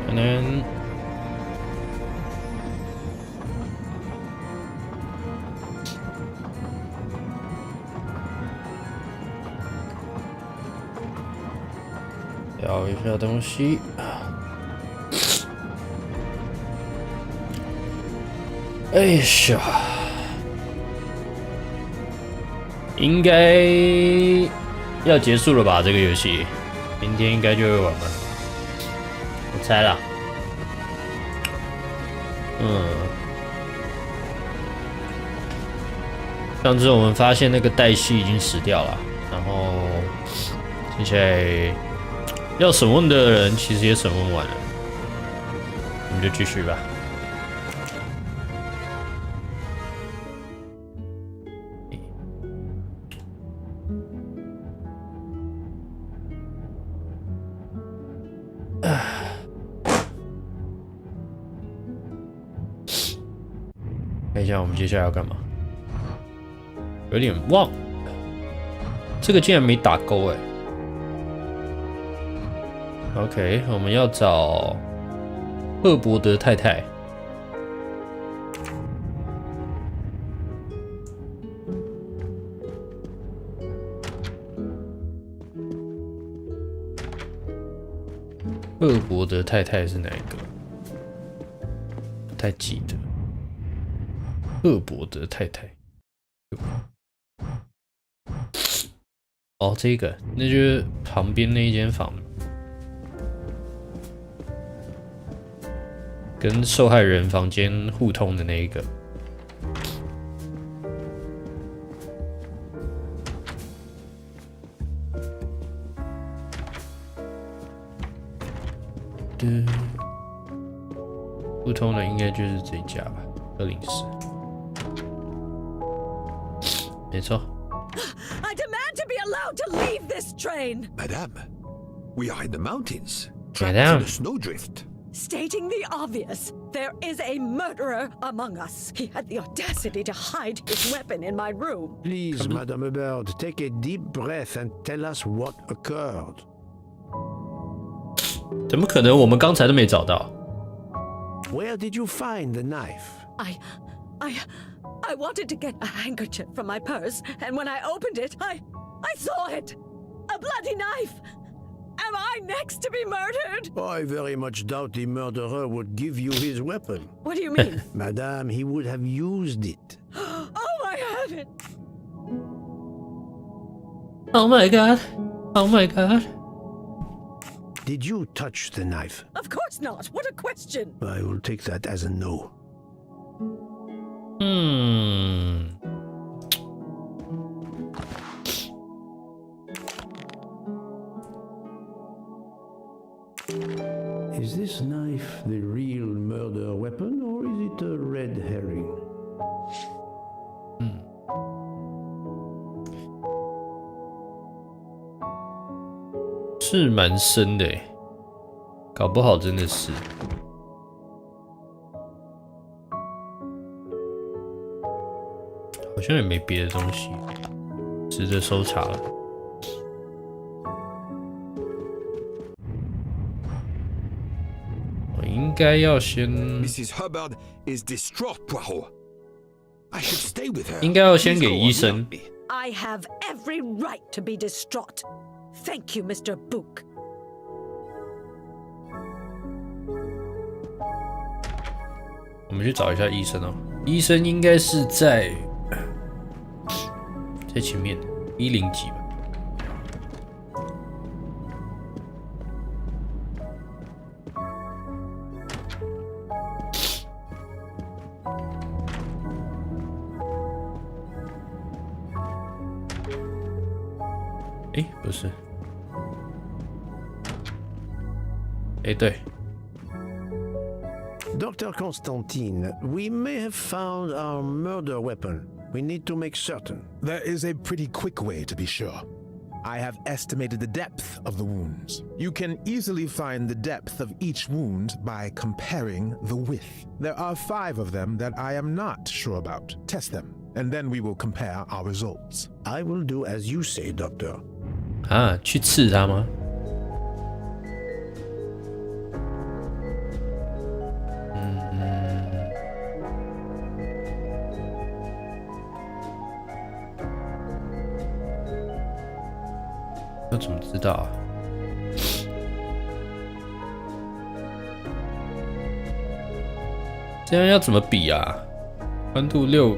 可能聊一下东西。哎呀，应该要结束了吧？这个游戏，明天应该就会完了。我猜啦。上次我们发现那个黛西已经死掉了，然后接下来要审问的人其实也审问完了，我们就继续吧。看一下我们接下来要干嘛？有点忘，这个竟然没打勾哎。OK， 我们要找赫伯德太太。赫伯德太太是哪一个？不太记得。赫伯德太太。哦，这个，那就是旁边那一间房，跟受害人房间互通的那一个。互通的应该就是这一家吧，204。没错。I demand to be allowed to leave this train. Madame, we are in the mountains, Madame. trapped in a snowdrift. Stating the obvious, there is a murderer among us. He had the audacity to hide his weapon in my room. Please, Madame Hubbard, take a deep breath and tell us what occurred. 怎么可能？我们刚才都没找到。Where did you find the knife? I wanted to get a handkerchief from my purse, and when I opened it, I saw it. A bloody knife. Am I next to be murdered? I very much doubt the murderer would give you his weapon. What do you mean? Madame, he would have used it. Oh, I haven't. Oh my god. Oh my god. Did you touch the knife? Of course not. What a question. I will take that as a no. Is this knife the real murder weapon, or is it a red herring? 是蛮深的诶，搞不好真的是。好像也没别的东西值得收藏了。我应该要先， Mrs. Hubbard is distraught, Poirot. I should stay with her. 应该要先给医生。 I have every right to be distraught. Thank you, Mr. Book. 我们去找一下医生哦。医生应该是在前面100几吧。哎，不是。哎，对。 Dr. Constantine, we may have found our murder weapon. We need to make certain. There is a pretty quick way to be sure. I have estimated the depth of the wounds. You can easily find the depth of each wound by comparing the width. There are 5 of them that I am not sure about. Test them, and then we will compare our results. I will do as you say, Doctor. 啊，去刺他吗？我怎么知道啊？这样要怎么比啊？宽度6。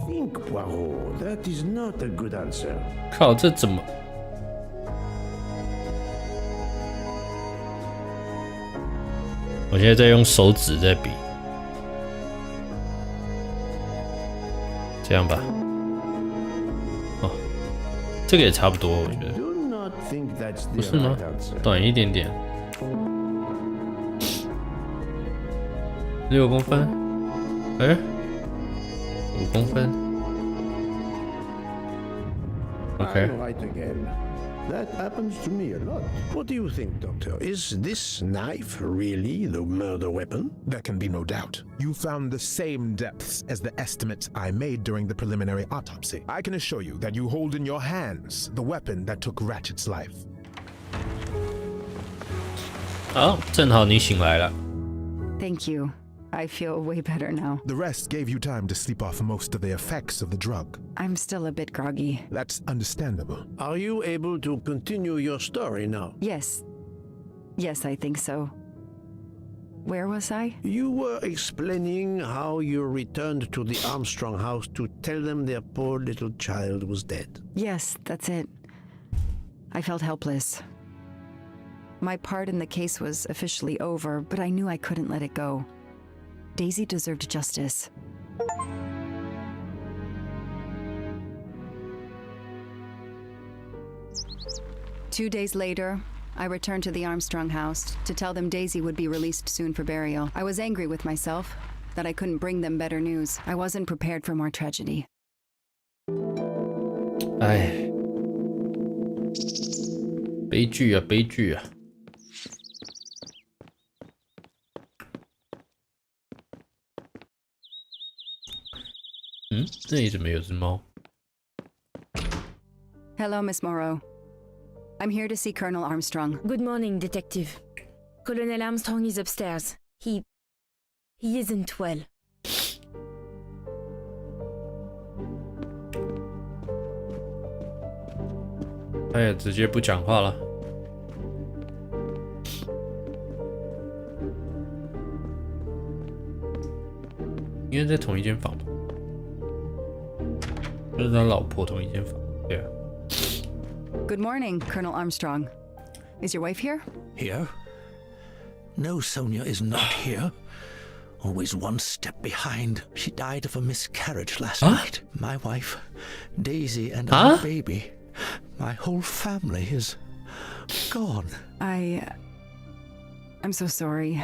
Think, Poirot. That is not a good answer. 靠，这怎么？我现在在用手指在比，这样吧。哦，这个也差不多，我觉得。 Do not think that's 不 the 是吗 right answer.？短一点点，6公分，哎，5公分。OK， I'm right again. That happens to me a lot. What do you think, Doctor? Is this knife really the murder weapon? There can be no doubt. You found the same depths as the estimates I made during the preliminary autopsy. I can assure you that you hold in your hands the weapon that took Ratchet's life. 好，正好你醒来了。 Thank you. I feel way better now. The rest gave you time to sleep off most of the effects of the drug. I'm still a bit groggy. That's understandable. Are you able to continue your story now? Yes. Yes, I think so. Where was I? You were explaining how you returned to the Armstrong house to tell them their poor little child was dead. Yes, that's it. I felt helpless. My part in the case was officially over, but I knew I couldn't let it go. Daisy deserved justice. Two days later, I returned to the Armstrong house to tell them Daisy would be released soon for burial. I was angry with myself that I couldn't bring them better news. I wasn't prepared for more tragedy. 哎，悲剧啊，悲剧啊！这里怎么有只猫？ Hello, Miss Morrow. I'm here to see Colonel Armstrong. Good morning, Detective. Colonel Armstrong is upstairs. He isn't well. 他也直接不讲话了。应该在同一间房吧？就是他老婆同一间房。对啊。 Good morning, Colonel Armstrong. Is your wife here? Here? No, Sonia is not here. Always one step behind. She died of a miscarriage last night. My wife, Daisy, and our baby. My whole family is gone. I'm so sorry.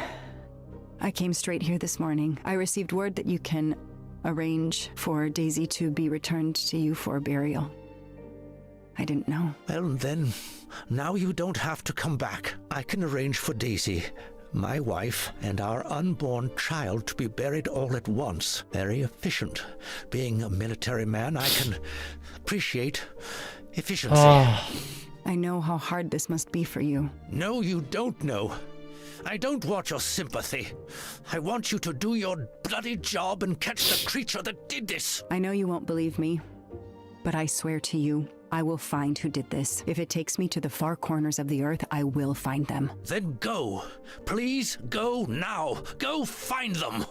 I came straight here this morning. I received word that you can arrange for Daisy to be returned to you for burial. I didn't know. Well, then, now you don't have to come back. I can arrange for Daisy, my wife, and our unborn child to be buried all at once. Very efficient. Being a military man, I can appreciate efficiency. I know how hard this must be for you. No, you don't know. I don't want your sympathy. I want you to do your bloody job and catch the creature that did this. I know you won't believe me, but I swear to you, I will find who did this. If it takes me to the far corners of the earth, I will find them. Then go. Please go now. Go find them.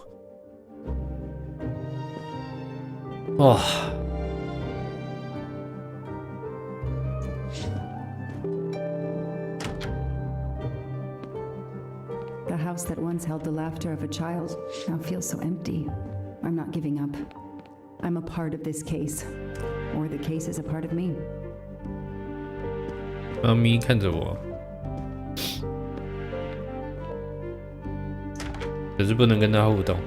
哇！ The house that once held the laughter of a child now feels so empty. I'm not giving up. I'm a part of this case, or the case is a part of me. 猫咪看着我，可是不能跟它互动。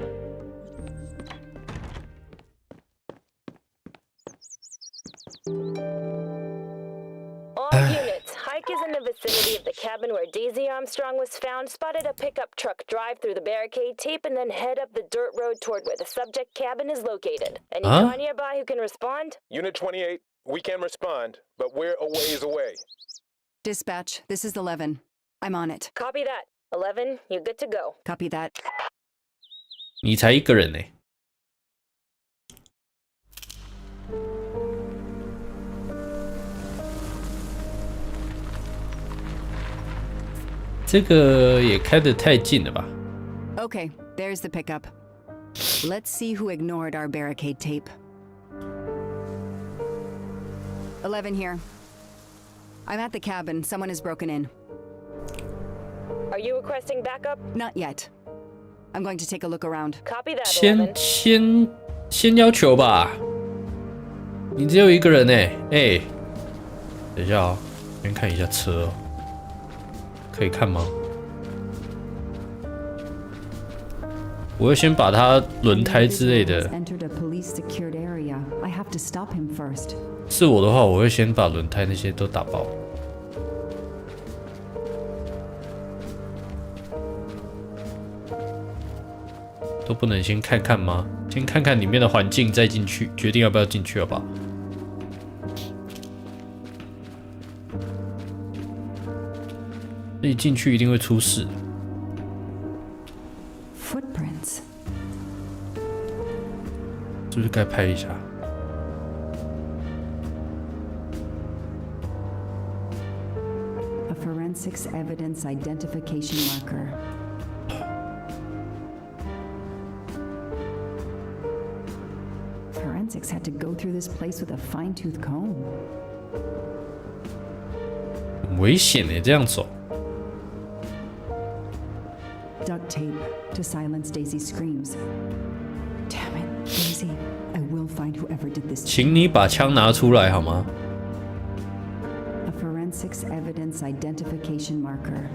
All units, Hike is in the vicinity of the cabin where Daisy Armstrong was found, spotted a pickup truck drive through the barricade tape, and then head up the dirt road toward where the subject cabin is located. Anyone nearby who can respond? Unit 28, we can respond, but we're a ways away. Dispatch, this is 11. I'm on it. Copy that. 11, you're good to go. Copy that. 你才一个人呢、这个也开得太近了吧 Okay, there's the pickup. Let's see who ignored our barricade tape. 11 here. I'm at the cabin. Someone has broken in. Are you requesting backup? Not yet. I'm going to take a look around. Copy that, 11. 先要求吧。你只有一个人欸，等一下哦，先看一下车哦，可以看吗？我会先把它轮胎之类的。是我的话，我会先把轮胎那些都打爆。都不能先看看吗？先看看里面的环境，再进去，决定要不要进去，好不好？一进去一定会出事。Footprints. 是不是该拍一下？ A forensics evidence identification marker. Forensics had to go through this place with a fine-tooth comb. 很危险欸，这样走。 Duct tape to silence Daisy's screams. Damn it, Daisy! I will find whoever did this. 请你把枪拿出来好吗？ A forensics evidence identification marker.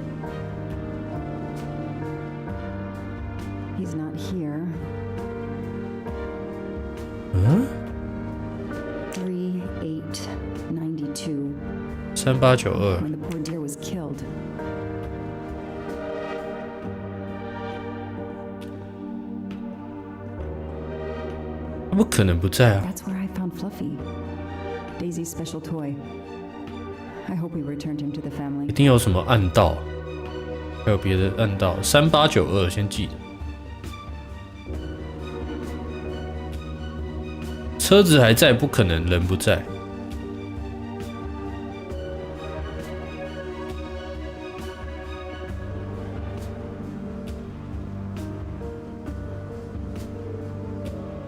He's not here. 嗯 3892. 3892。 When the poor deer was killed. 他不可能不在啊！ That's where I found Fluffy, Daisy's special toy. I hope we returned him to the 一 family. 定有什么暗道，还有别的暗道。3892先记得。车子还在，不可能人不在。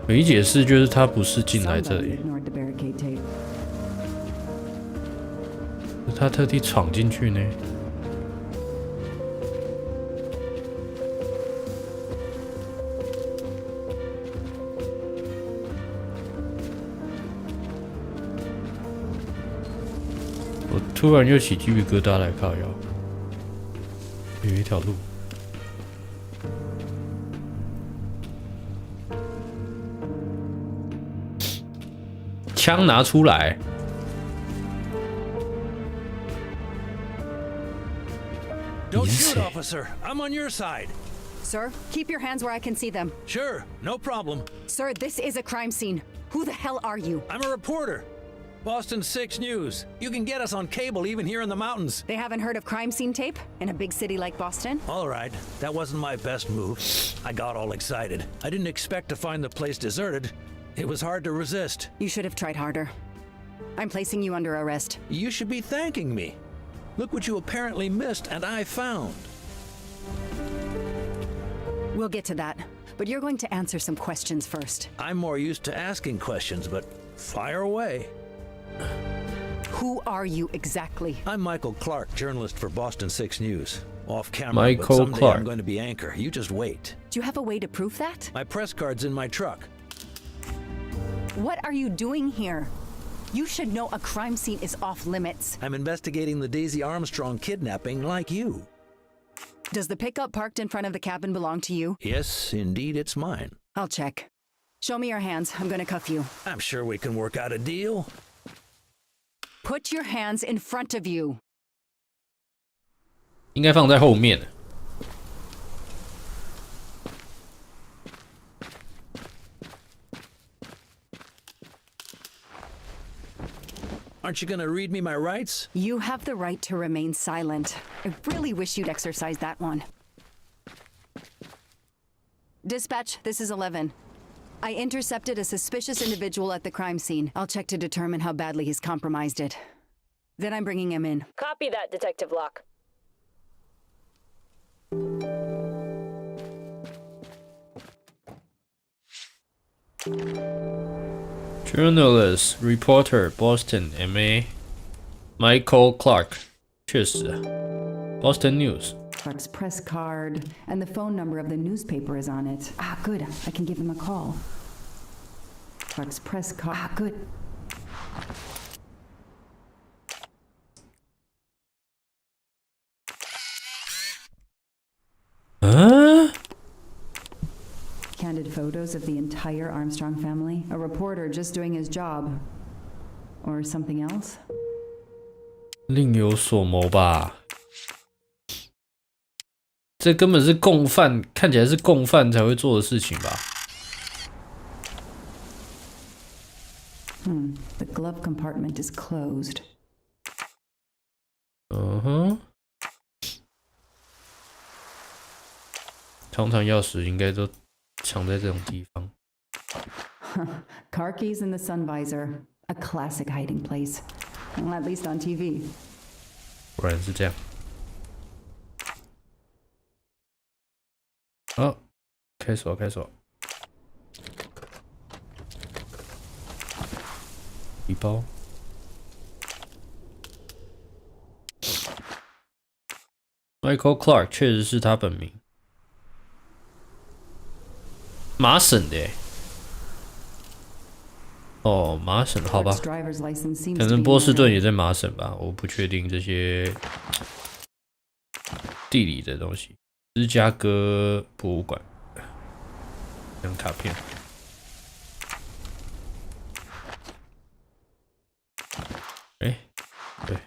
可以解释就是他不是进来这 Somebody 里， ignored the barricade tape. 他特地闯进去呢。我突然又起鸡皮疙瘩来靠腰，有一条路。 枪拿出来！ Don't shoot, officer. I'm on your side. Sir, keep your hands where I can see them. Sure, no problem. Sir, this is a crime scene. Who the hell are you? I'm a reporter. Boston 6 News. You can get us on cable even here in the mountains. They haven't heard of crime scene tape in a big city like Boston? All right, that wasn't my best move. I got all excited. I didn't expect to find the place deserted. It was hard to resist. You should have tried harder. I'm placing you under arrest. You should be thanking me. Look what you apparently missed and I found. We'll get to that, but you're going to answer some questions first. I'm more used to asking questions, but fire away. Who are you exactly? I'm Michael Clark, journalist for Boston 6 News. Off camera, Michael but someday Clark. I'm going to be anchor. You just wait. Do you have a way to prove that? My press card's in my truck. What are you doing here? You should know a crime scene is off limits. I'm investigating the Daisy Armstrong kidnapping like you. Does the pickup parked in front of the cabin belong to you? Yes, indeed, it's mine. I'll check. Show me your hands. I'm gonna cuff you. I'm sure we can work out a deal. Put your hands in front of you. 应该放在后面。 Aren't you gonna read me my rights? You have the right to remain silent. I really wish you'd exercise that one. Dispatch, this is 11. I intercepted a suspicious individual at the crime scene. I'll check to determine how badly he's compromised it. Then I'm bringing him in. Copy that, Detective Locke. Journalist, reporter, Boston, MA, Michael Clark， 确实啊 ，Boston News。 Clark's press card, and the phone number of the newspaper is on it. Ah, good. I can give him a call. Clark's press card. Ah, good. Candid photos of the entire Armstrong family. A reporter just doing his job. Or something else? 另有所谋吧？这根本是共犯，看起来是共犯才会做的事情吧？The glove compartment is closed. 通常钥匙应该都藏在这种地方。Car keys in the sun visor. A classic hiding place. Well, at least on TV. 果然是这样。哦，开锁，开锁。皮包。Michael Clark 确实是他本名。麻省的耶。哦，麻省，好吧，可能波士顿也在麻省吧，我不确定这些地理的东西。芝加哥博物馆，张卡片。哎，对，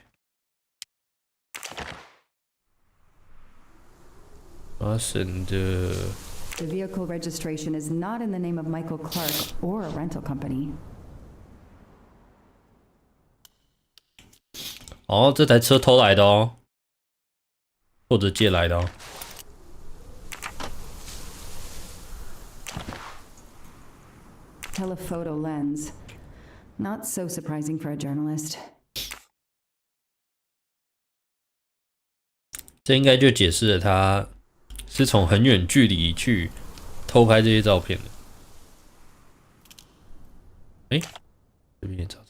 麻省的。The vehicle registration is not in the name of Michael Clark or a rental company. 哦，这台车偷来的哦，或者借来的哦。Telephoto lens. Not so surprising for a journalist. 这应该就解释了他是从很远距离去偷拍这些照片的。哎，这边也找找。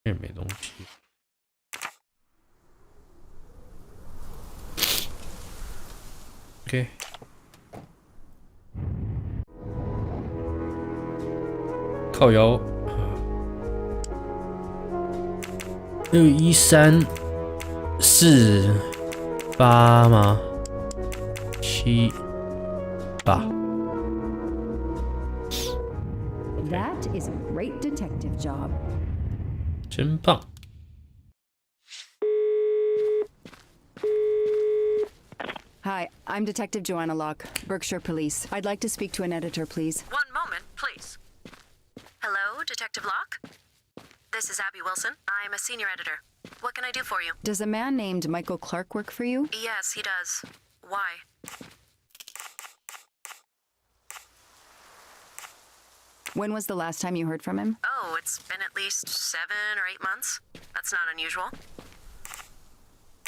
这没东西。OK。靠腰。61348吗？78。That is a great detective job. 真棒。Hi, I'm Detective Joanna Locke, Berkshire Police. I'd like to speak to an editor, please. One moment, please. Hello, Detective Locke? This is Abby Wilson. I'm a senior editor. What can I do for you? Does a man named Michael Clark work for you? Yes, he does. Why? When was the last time you heard from him? Oh, it's been at least 7 or 8 months. That's not unusual.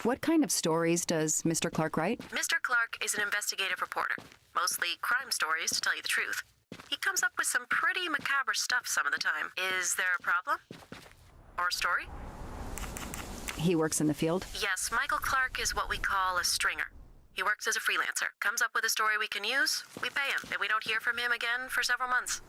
What kind of stories does Mr. Clark write? Mr. Clark is an investigative reporter. Mostly crime stories, to tell you the truth. He comes up with some pretty macabre stuff some of the time. Is there a problem? Or a story? He works in the field? Yes, Michael Clark is what we call a stringer. He works as a freelancer. Comes up with a story we can use, we pay him, and we don't hear from him again for several months.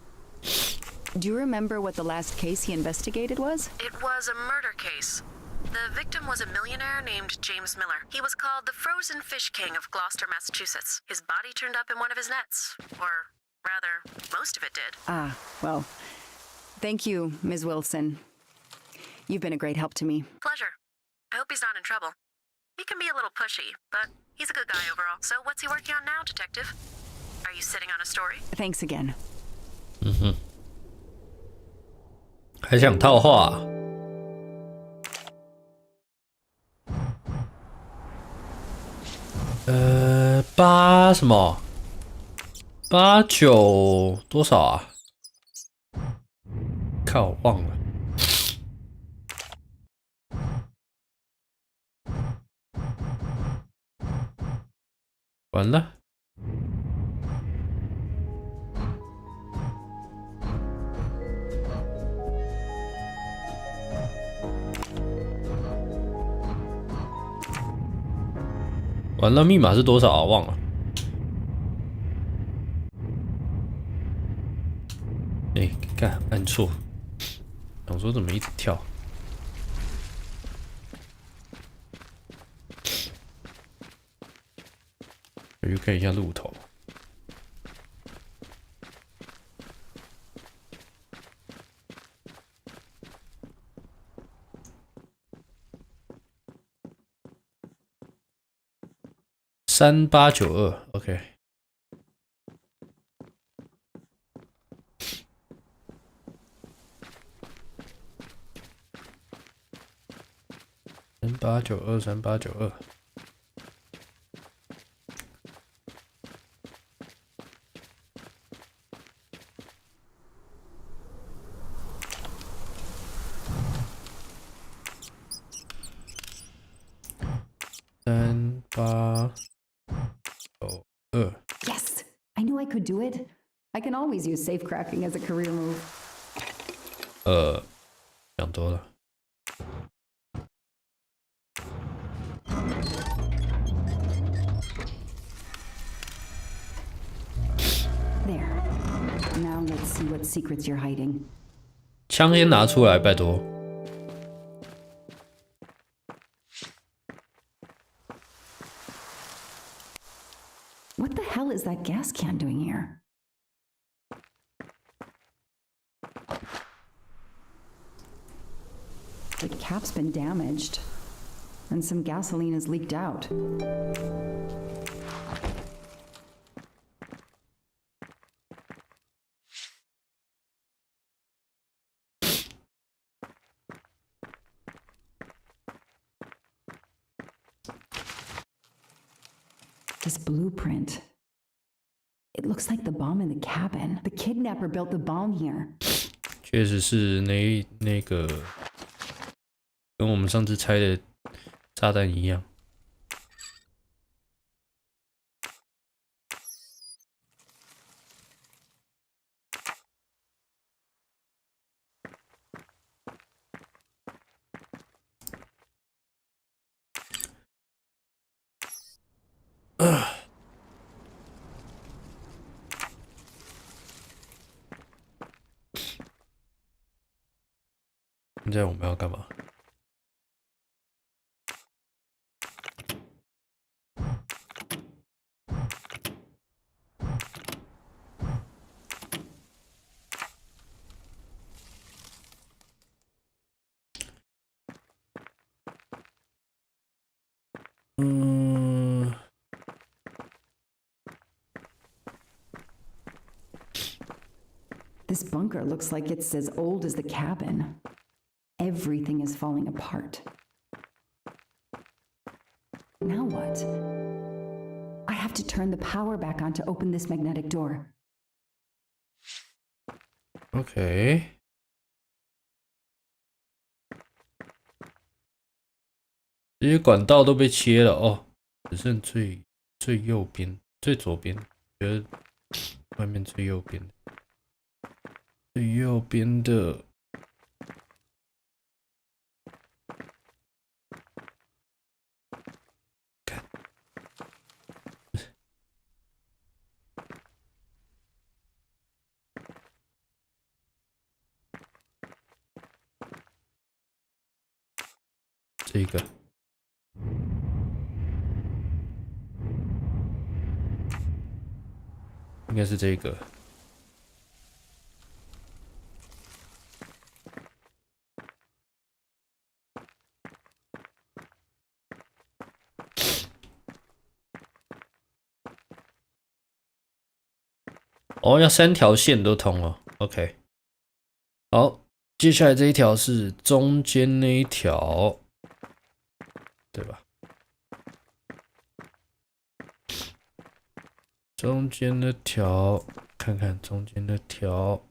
Do you remember what the last case he investigated was? It was a murder case. The victim was a millionaire named James Miller. He was called the Frozen Fish King of Gloucester, Massachusetts. His body turned up in one of his nets. Or, rather, most of it did. Ah, well, thank you, Ms. Wilson. You've been a great help to me. Pleasure. I hope he's not in trouble. He can be a little pushy, but he's a good guy overall. So what's he working on now, Detective? Are you sitting on a story? Thanks again. 还想套话8什么？89多少啊？靠，忘了。完了。完了，密码是多少啊？忘了。哎，干，按错。想说怎么一直跳？我去看一下路头。3892 ，OK。3892。Yes, I knew I could do it. I can always use safe cracking as a career move. 想多了。There. Now let's see what secrets you're hiding. 枪先拿出来，拜托。What the hell is that gas can doing here? The cap's been damaged, and some gasoline has leaked out. This blueprint. It looks like the bomb in the cabin. The kidnapper built the bomb here. 确实是那个跟我们上次拆的炸弹一样。现在我们要干嘛？This bunker looks like it's as old as the cabin. Everything is falling apart. Now what? I have to turn the power back on to open this magnetic door. OK。这些管道都被切了哦，只剩最右边、最左边，觉得外面最右边的，最右边的。这个应该是这个。哦，要3条线都通了。OK， 好，接下来这一条是中间那一条。对吧？中间的条，看看中间的条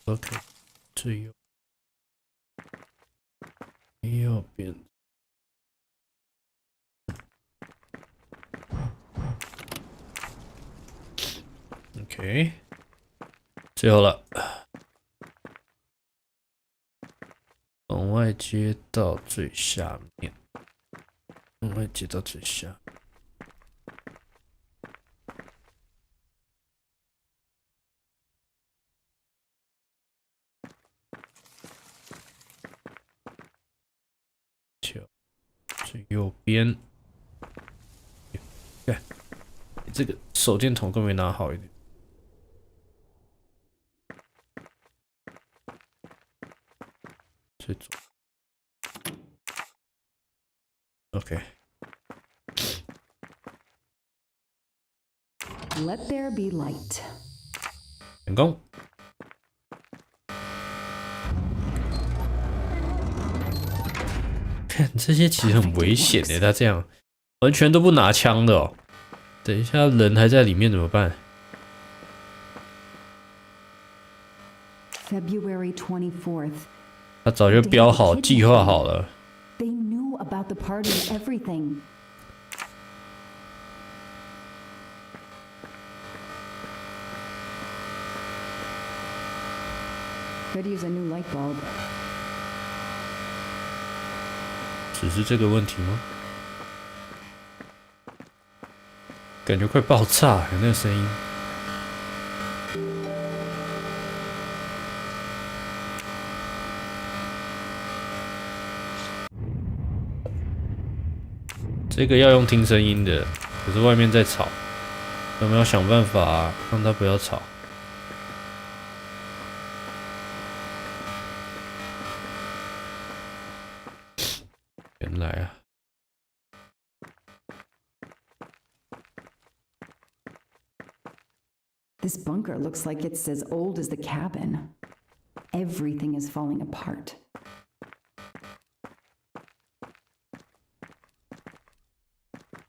，OK， 最右边 ，OK， 最后了，往外接到最下面。我会接到最下。最右边，看，这个手电筒更没拿好一点。最左 ，OK。 Let there be light. 成功。看这些其实很危险的，他这样完全都不拿枪的哦。等一下人还在里面怎么办？ February 24th. 他早就标好、计划好了。They knew about the party and everything. Could use a new light bulb. 只是这个问题吗？感觉快爆炸了，那个声音。这个要用听声音的，可是外面在吵，我们要想办法让它不要吵。原来啊。 This bunker looks like it's as old as the cabin. Everything is falling apart.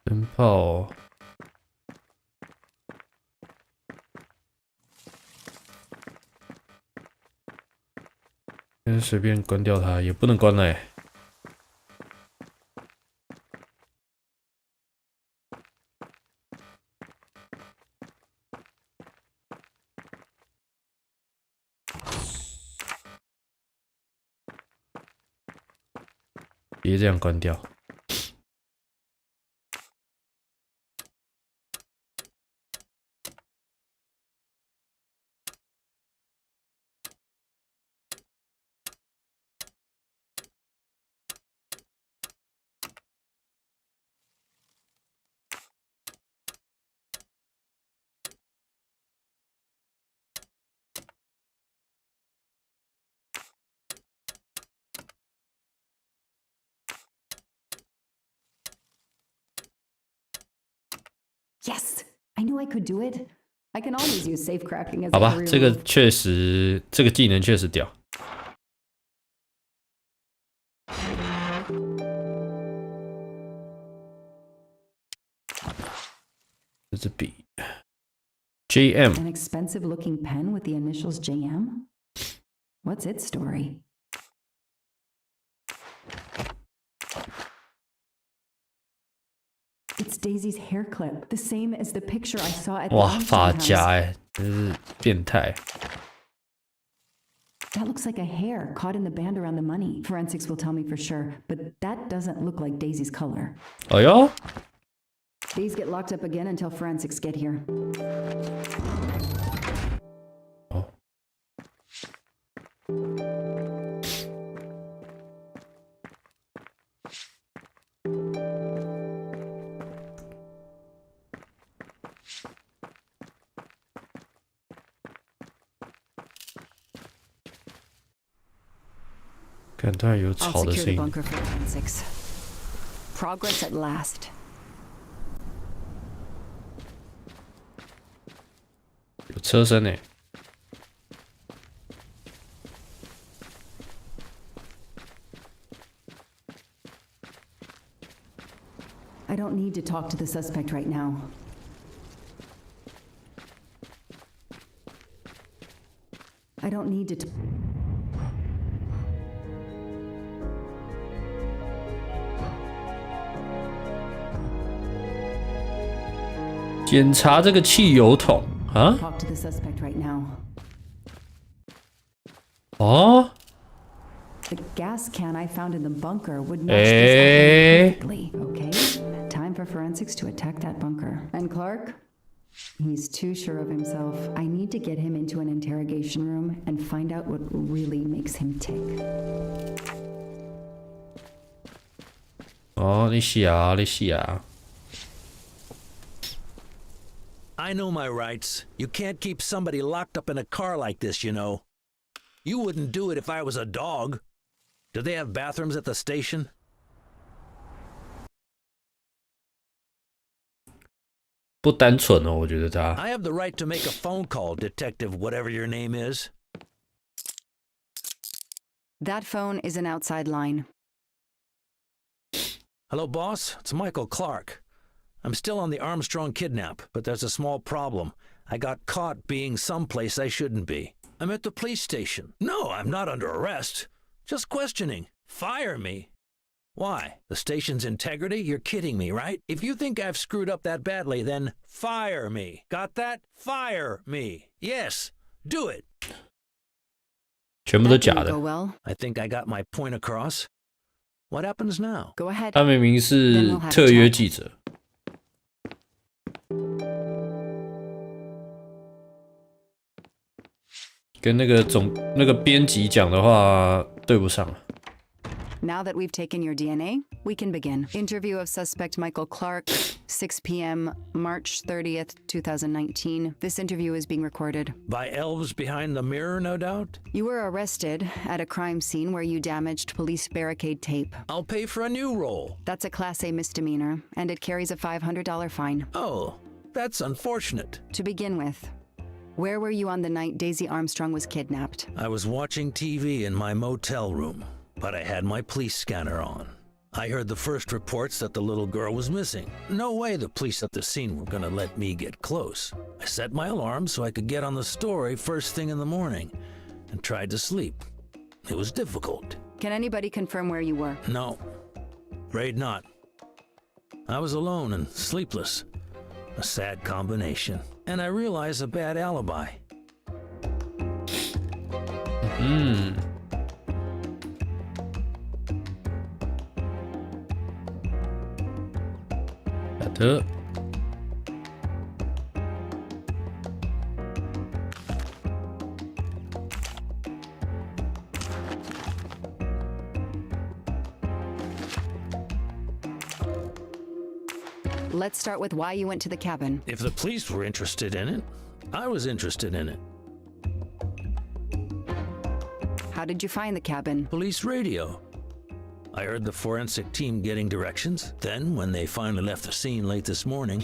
灯泡哦，先随便关掉它，也不能关嘞。别这样关掉。Yes, I knew I could do it. I can always use safe cracking as 好 a 吧， career 这个 move. 确实，这个技能确实屌。这支笔 ，JM。 An expensive-looking pen with the initials JM? What's its story? It's Daisy's hair clip, the same as the picture I saw at the 哇， Armstrong 发 house. 夹哎，真是变态。 That looks like a hair caught in the band around the money. Forensics will tell me for sure, but that doesn't look like Daisy's color. 哎呦， These get locked up again until forensics get here. 哦，看突然有 I'll 吵的 secure 声 the 音。 bunker for forensics. Progress at last. 有车声呢。 I don't need to talk to the suspect right now. I don't need to. 检查这个汽油桶啊？ Talk to the suspect right now. 哦， The gas can I found in the bunker would match this outline perfectly, okay? for forensics to attack that bunker. And Clark? He's too sure of himself. I need to get him into an interrogation room and find out what really makes him tick. 哦，你写啊，你写啊。 I know my rights. You can't keep somebody locked up in a car like this, you know. You wouldn't do it if I was a dog. Do they have bathrooms at the station? 不单纯哦，我觉得他。I have the right to make a phone call, Detective whatever your name is. That phone is an outside line. Hello, boss. It's Michael Clark. I'm still on the Armstrong kidnap, but there's a small problem. I got caught being someplace I shouldn't be. I'm at the police station. No, I'm not under arrest. Just questioning. Fire me. Why? The station's integrity? You're kidding me, right? If you think I've screwed up that badly, then fire me. Got that? Fire me. Yes, do it. 全部都假的。 Go well. I think I got my point across. What happens now? Go ahead. 他明明是特约记者。 跟那个编辑讲的话对不上。 Now that we've taken your DNA, we can begin. Interview of suspect Michael Clark, 6 p.m., March 30th, 2019. This interview is being recorded. By elves behind the mirror, no doubt? You were arrested at a crime scene where you damaged police barricade tape. I'll pay for a new role. That's a Class A misdemeanor, and it carries a $500 fine. Oh, that's unfortunate. To begin with, where were you on the night Daisy Armstrong was kidnapped? I was watching TV in my motel room, but I had my police scanner on. I heard the first reports that the little girl was missing. No way the police at the scene were gonna let me get close. I set my alarm so I could get on the story first thing in the morning and tried to sleep. It was difficult. Can anybody confirm where you were? No, afraid not. I was alone and sleepless. A sad combination. And I realized a bad alibi. Hmm. 好的。Let's start with why you went to the cabin. If the police were interested in it, I was interested in it. How did you find the cabin? Police radio. I heard the forensic team getting directions. Then, when they finally left the scene late this morning,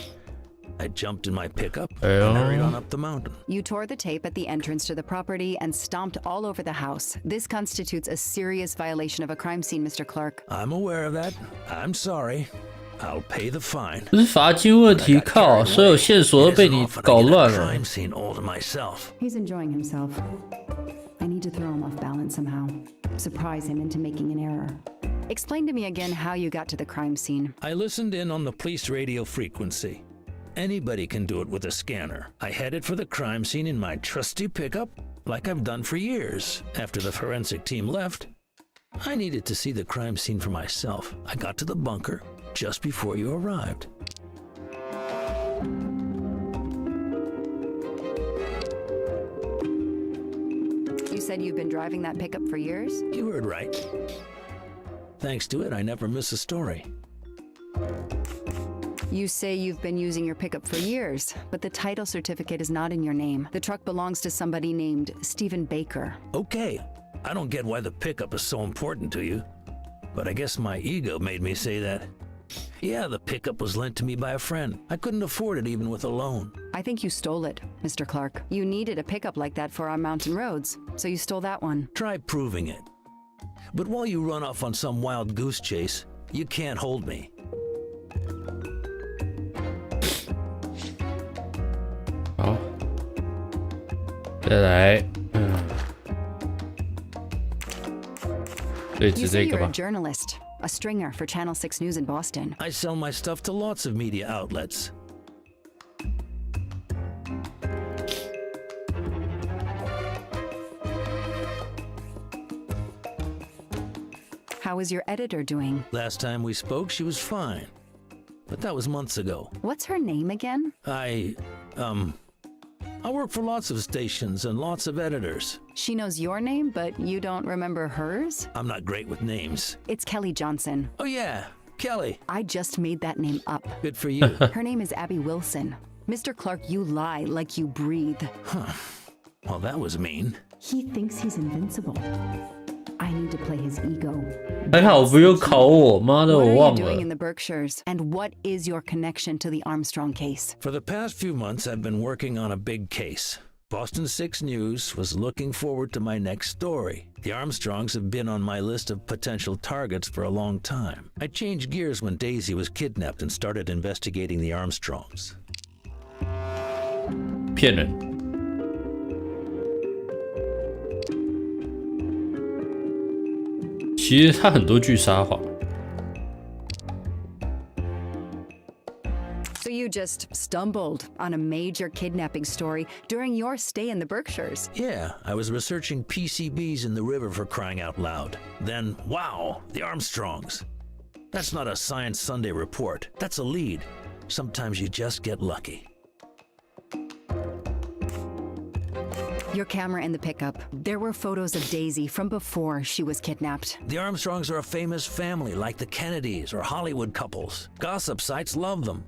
I jumped in my pickup and hurried on up the mountain. You tore the tape at the entrance to the property and stomped all over the house. This constitutes a serious violation of a crime scene, Mr. Clark. I'm aware of that. I'm sorry. I'll pay the fine. 不是罚金问题，靠！所有线索都被你搞乱了。 Crime scene all to myself. He's enjoying himself. I need to throw him off balance somehow. Surprise him into making an error. Explain to me again how you got to the crime scene. I listened in on the police radio frequency. Anybody can do it with a scanner. I headed for the crime scene in my trusty pickup, like I've done for years. After the forensic team left, I needed to see the crime scene for myself. I got to the bunker just before you arrived. You said you've been driving that pickup for years? You heard right. Thanks to it, I never miss a story. You say you've been using your pickup for years, but the title certificate is not in your name. The truck belongs to somebody named Stephen Baker. Okay, I don't get why the pickup is so important to you, but I guess my ego made me say that. Yeah, the pickup was lent to me by a friend. I couldn't afford it even with a loan. I think you stole it, Mr. Clark. You needed a pickup like that for our mountain roads, so you stole that one. Try proving it. But while you run off on some wild goose chase, you can't hold me. Oh. 再来，对， You 指 say 这个 you're a 吧。 journalist, a stringer for Channel 6 News in Boston. I sell my stuff to lots of media outlets. How is your editor doing? Last time we spoke, she was fine. but that was months ago. What's her name again? I work for lots of stations and lots of editors. She knows your name, but you don't remember hers? I'm not great with names. It's Kelly Johnson. Oh yeah, Kelly. I just made that name up. Good for you. Her name is Abby Wilson. Mr. Clark, you lie like you breathe. Huh. Well, that was mean. He thinks he's invincible. I need to play his ego. 还好不用考我，妈的， What 我 are 忘 you doing 了 in。the Berkshires? And what is your connection to the Armstrong case? For the past few months, I've been working on a big case. Boston 6 News was looking forward to my next story. The Armstrongs have been on my list of potential targets for a long time. I changed gears when Daisy was kidnapped and started investigating the Armstrongs. 骗人。其实他很多句撒谎。So you just stumbled on a major kidnapping story during your stay in the Berkshires. Yeah, I was researching PCBs in the river for crying out loud. Then, wow, the Armstrongs. That's not a Science Sunday report. That's a lead. Sometimes you just get lucky. Your camera in the pickup. There were photos of Daisy from before she was kidnapped. The Armstrongs are a famous family like the Kennedys or Hollywood couples. Gossip sites love them.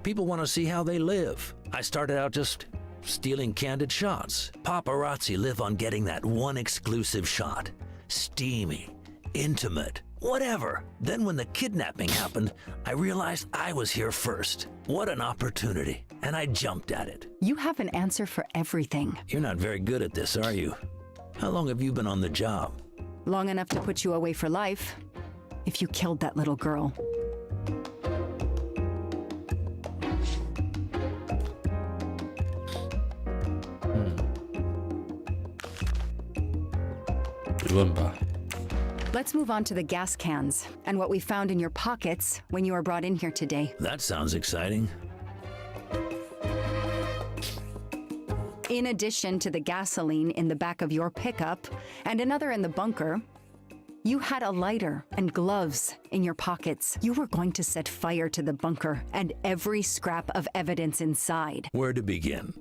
People want to see how they live. I started out just stealing candid shots. Paparazzi live on getting that one exclusive shot. Steamy, intimate, whatever. Then when the kidnapping happened, I realized I was here first. What an opportunity. And I jumped at it. You have an answer for everything. You're not very good at this, are you? How long have you been on the job? Long enough to put you away for life. If you killed that little girl. Let's move on to the gas cans and what we found in your pockets when you were brought in here today. That sounds exciting. In addition to the gasoline in the back of your pickup and another in the bunker, you had a lighter and gloves in your pockets. You were going to set fire to the bunker and every scrap of evidence inside. Where to begin?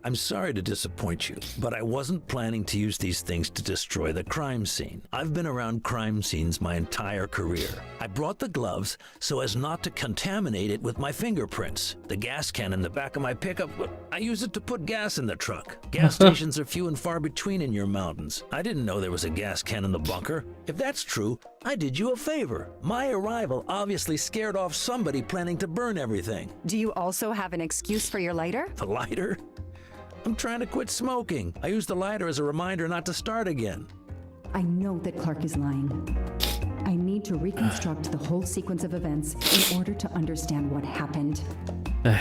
I'm sorry to disappoint you, but I wasn't planning to use these things to destroy the crime scene. I've been around crime scenes my entire career. I brought the gloves so as not to contaminate it with my fingerprints. The gas can in the back of my pickup, I use it to put gas in the truck. Gas stations are few and far between in your mountains. I didn't know there was a gas can in the bunker. If that's true, I did you a favor. My arrival obviously scared off somebody planning to burn everything. Do you also have an excuse for your lighter? The lighter? I'm trying to quit smoking. I used the lighter as a reminder not to start again. I know that Clark is lying. I need to reconstruct the whole sequence of events in order to understand what happened. Ah.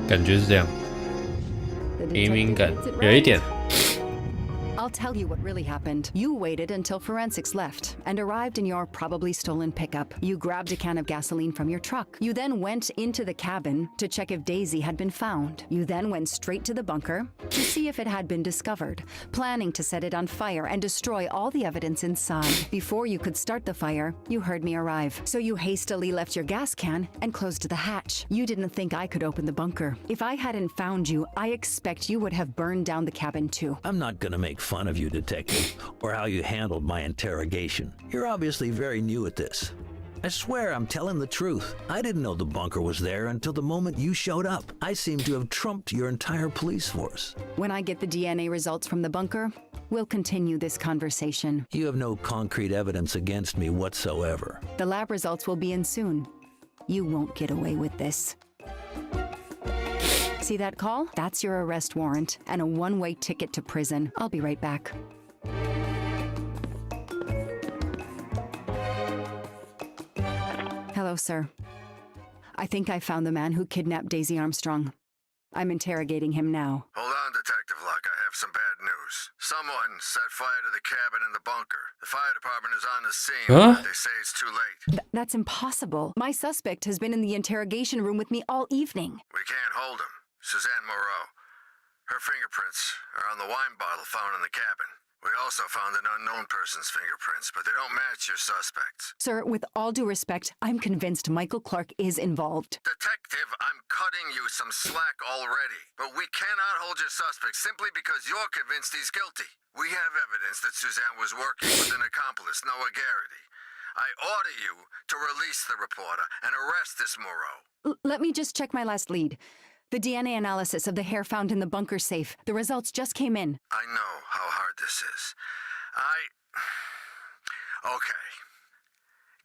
感觉是这样，平民感有一点。 I'll tell you what really happened. You waited until forensics left and arrived in your probably stolen pickup. You grabbed a can of gasoline from your truck. You then went into the cabin to check if Daisy had been found. You then went straight to the bunker to see if it had been discovered, planning to set it on fire and destroy all the evidence inside. Before you could start the fire, you heard me arrive. So you hastily left your gas can and closed the hatch. You didn't think I could open the bunker. If I hadn't found you, I expect you would have burned down the cabin too. I'm not gonna make fun of you, Detective, or how you handled my interrogation. You're obviously very new at this. I swear I'm telling the truth. I didn't know the bunker was there until the moment you showed up. I seem to have trumped your entire police force. When I get the DNA results from the bunker, we'll continue this conversation. You have no concrete evidence against me whatsoever. The lab results will be in soon. You won't get away with this. See that call? That's your arrest warrant and a one-way ticket to prison. I'll be right back. Hello, sir. I think I found the man who kidnapped Daisy Armstrong. I'm interrogating him now. Hold on, Detective Locke. I have some bad news. Someone set fire to the cabin in the bunker. The fire department is on the scene. Huh? They say it's too late. That's impossible. My suspect has been in the interrogation room with me all evening. We can't hold him. Suzanne Moreau. Her fingerprints are on the wine bottle found in the cabin. We also found an unknown person's fingerprints, but they don't match your suspects. Sir, with all due respect, I'm convinced Michael Clark is involved. Detective, I'm cutting you some slack already. But we cannot hold your suspect simply because you're convinced he's guilty. We have evidence that Suzanne was working with an accomplice, Noah Garrity. I order you to release the reporter and arrest this Moreau. Let me just check my last lead. The DNA analysis of the hair found in the bunker safe. The results just came in. I know how hard this is. Okay.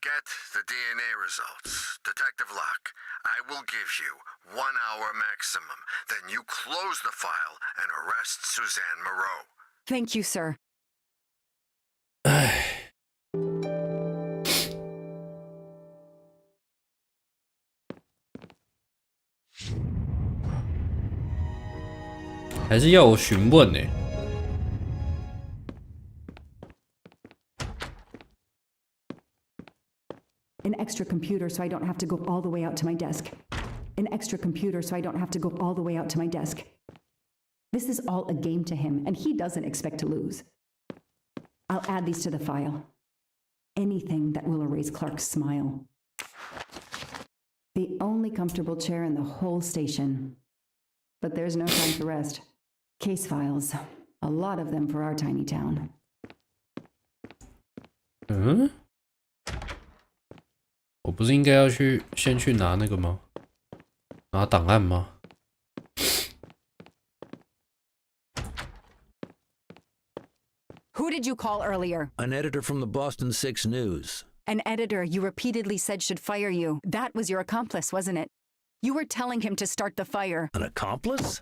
Get the DNA results. Detective Locke, I will give you 1 hour maximum. Then you close the file and arrest Suzanne Moreau. Thank you, sir.还是要我询问呢？ An extra computer so I don't have to go all the way out to my desk. An extra computer so I don't have to go all the way out to my desk. This is all a game to him, and he doesn't expect to lose. I'll add these to the file. Anything that will erase Clark's smile. The only comfortable chair in the whole station. But there's no time to rest. Case files. A lot of them for our tiny town. 嗯？我不是应该要先去拿那个吗？拿档案吗？ Who did you call earlier? An editor from the Boston 6 News. An editor you repeatedly said should fire you. That was your accomplice, wasn't it? You were telling him to start the fire. An accomplice?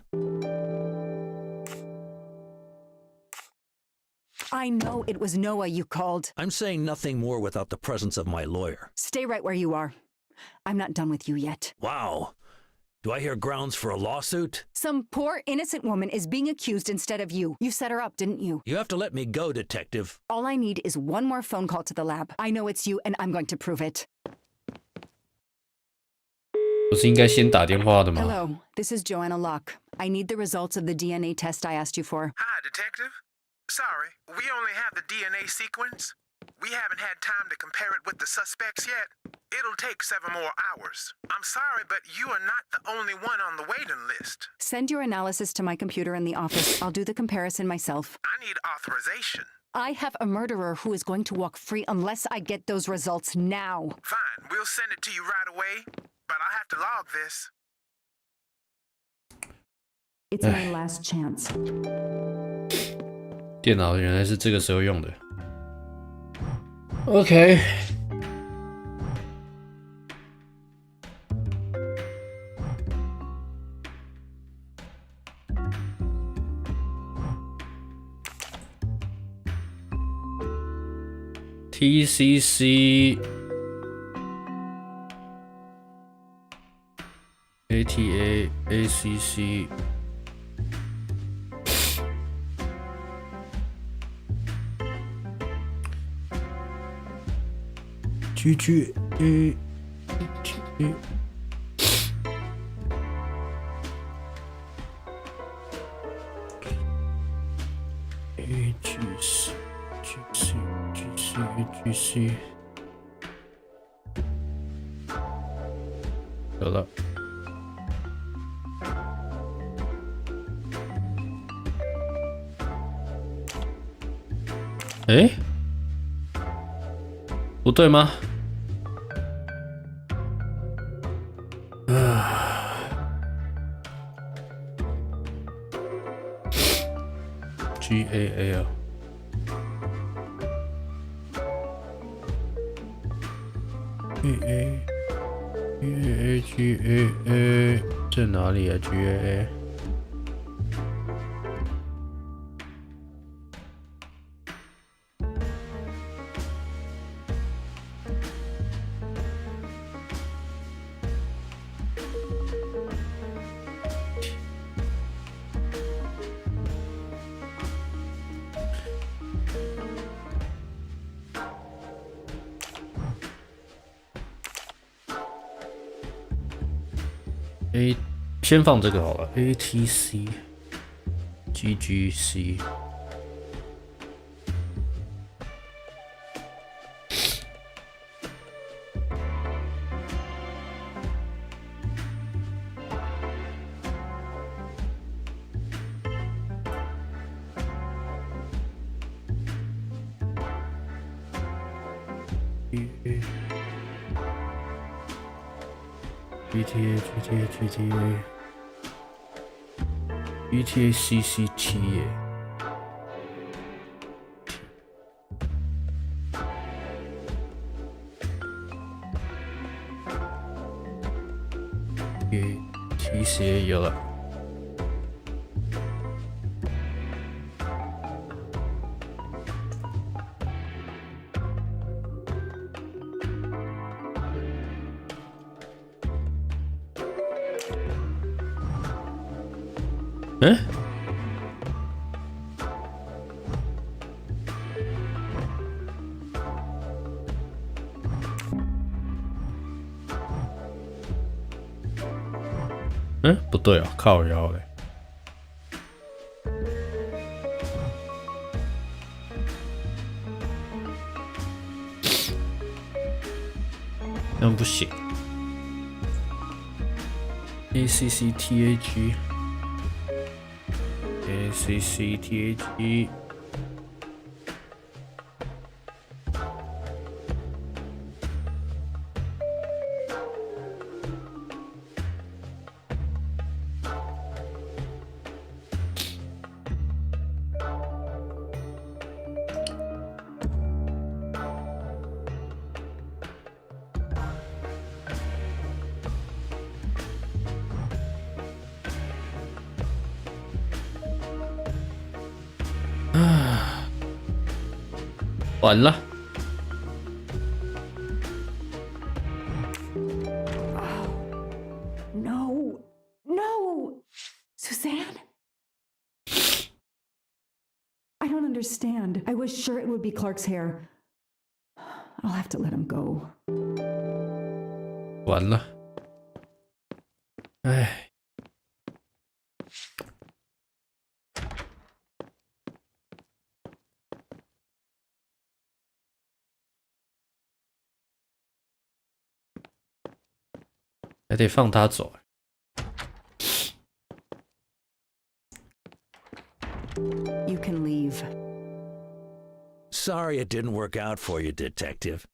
I know it was Noah you called. I'm saying nothing more without the presence of my lawyer. Stay right where you are. I'm not done with you yet. Wow. Do I hear grounds for a lawsuit? Some poor innocent woman is being accused instead of you. You set her up, didn't you? You have to let me go, detective. All I need is one more phone call to the lab. I know it's you, and I'm going to prove it. 不是应该先打电话的吗？ Hello, this is Joanna Locke. I need the results of the DNA test I asked you for. Hi, detective. Sorry, we only have the DNA sequence. We haven't had time to compare it with the suspects yet. It'll take 7 more hours. I'm sorry, but you are not the only one on the waiting list. Send your analysis to my computer in the office. I'll do the comparison myself. I need authorization. I have a murderer who is going to walk free unless I get those results now. Fine, we'll send it to you right away, but I'll have to log this. It's my last chance. 电脑原来是这个时候用的。OK。TCC ATA ACC GGA GC 有了。不对吗？ GAA 啊。GAA 在哪里啊 ？GAA。先放这个好了 ，ATC GGC。GTA CCT 耶。TC 也有了。不对啊，靠腰嘞。那不行。ACCTAG。完了。No, no, Suzanne. I don't understand. I was sure it would be Clark's hair. I'll have to let him go. 完了。唉。还得放他走。You can leave. Sorry it didn't work out for you, Detective.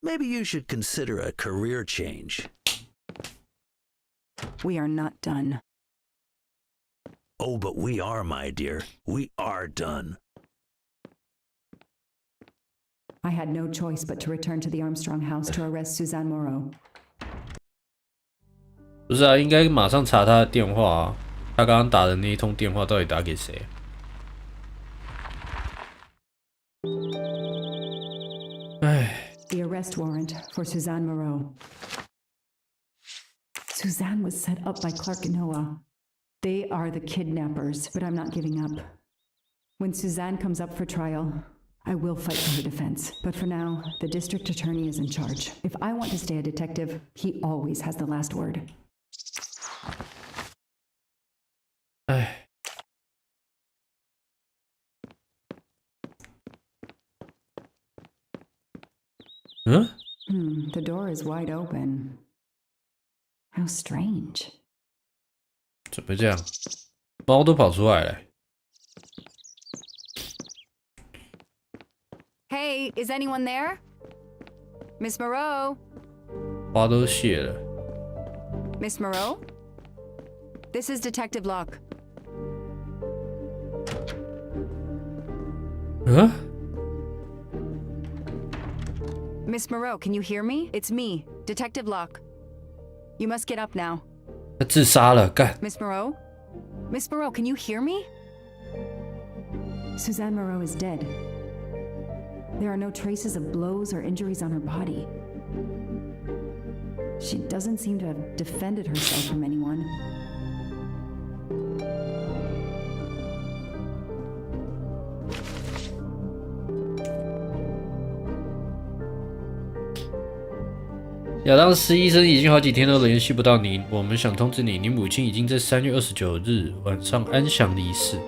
Maybe you should consider a career change. We are not done. Oh, but we are, my dear. We are done. I had no choice but to return to the Armstrong house to arrest Suzanne Moreau. 不是啊，应该马上查他的电话啊！他刚刚打的那一通电话到底打给谁？唉。The arrest warrant for Suzanne Moreau. Suzanne was set up by Clark and Noah. They are the kidnappers, but I'm not giving up. When Suzanne comes up for trial, I will fight for her defense. But for now, the district attorney is in charge. If I want to stay a detective, he always has the last word. 唉。The door is wide open. How strange. 怎么这样？猫都跑出来了。Hey, is anyone there? Miss Moreau? 花都谢了。Miss Moreau? This is Detective Locke. Huh? Miss Moreau, can you hear me? It's me, Detective Locke. You must get up now. 他自杀了，干。 Miss Moreau? Miss Moreau, can you hear me? Suzanne Moreau is dead. There are no traces of blows or injuries on her body. She doesn't seem to have defended herself from anyone.亚当斯医生已经好几天都联系不到你，我们想通知你，你母亲已经在3月29日晚上安详离世。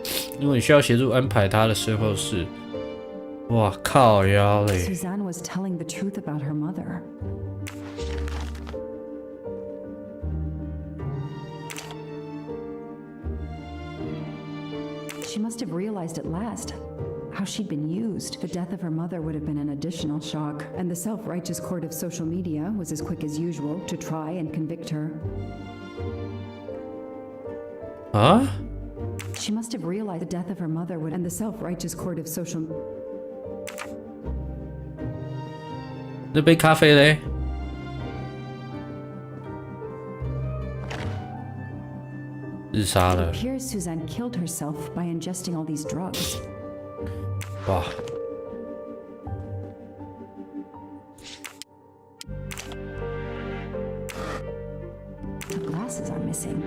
如果你需要协助安排她的身后事，哇靠腰嘞！ Suzanne was telling the truth about her mother. She must have realized at last how she'd been used. The death of her mother would have been an additional shock, and the self-righteous court of social media was as quick as usual to try and convict her. Huh? She must have realized the death of her mother would, and the self-righteous court of social. 那杯咖啡嘞？自杀了。 It appears Suzanne killed herself by ingesting all these drugs. 哇！ The glasses are missing.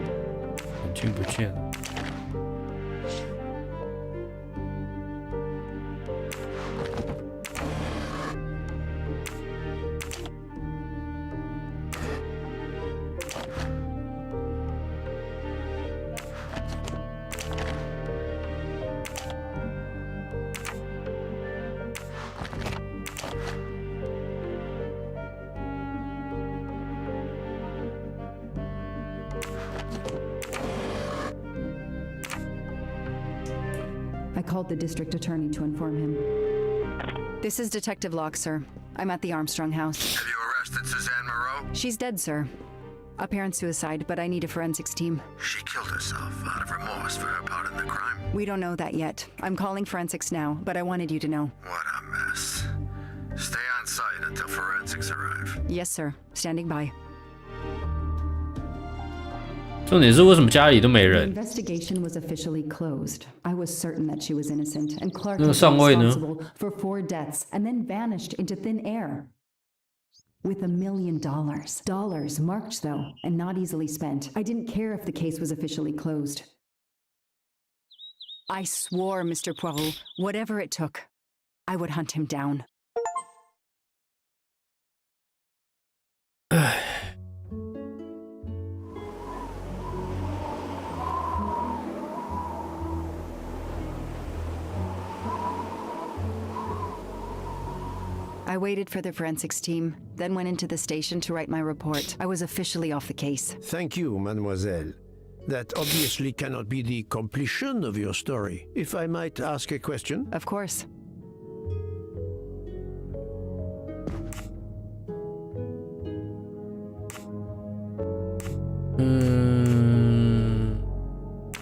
眼睛不见了。 I called the district attorney to inform him. This is Detective Locke, sir. I'm at the Armstrong house. Have you arrested Suzanne Moreau? She's dead, sir. Apparent suicide, but I need a forensics team. She killed herself out of remorse for her part in the crime. We don't know that yet. I'm calling forensics now, but I wanted you to know. What a mess. Stay on site until forensics arrive. Yes, sir. Standing by. 重点是为什么家里都没 The 人？ investigation was officially closed. I was certain that she was innocent, and Clark 那个 was 上尉呢？ responsible for 4 deaths and then vanished into thin air. With $1 million. Dollars marked, though, and not easily spent. I didn't care if the case was officially closed. I swore, Mr. Poirot, whatever it took, I would hunt him down. I waited for the forensics team, then went into the station to write my report. I was officially off the case. Thank you, mademoiselle. That obviously cannot be the completion of your story. If I might ask a question? Of course.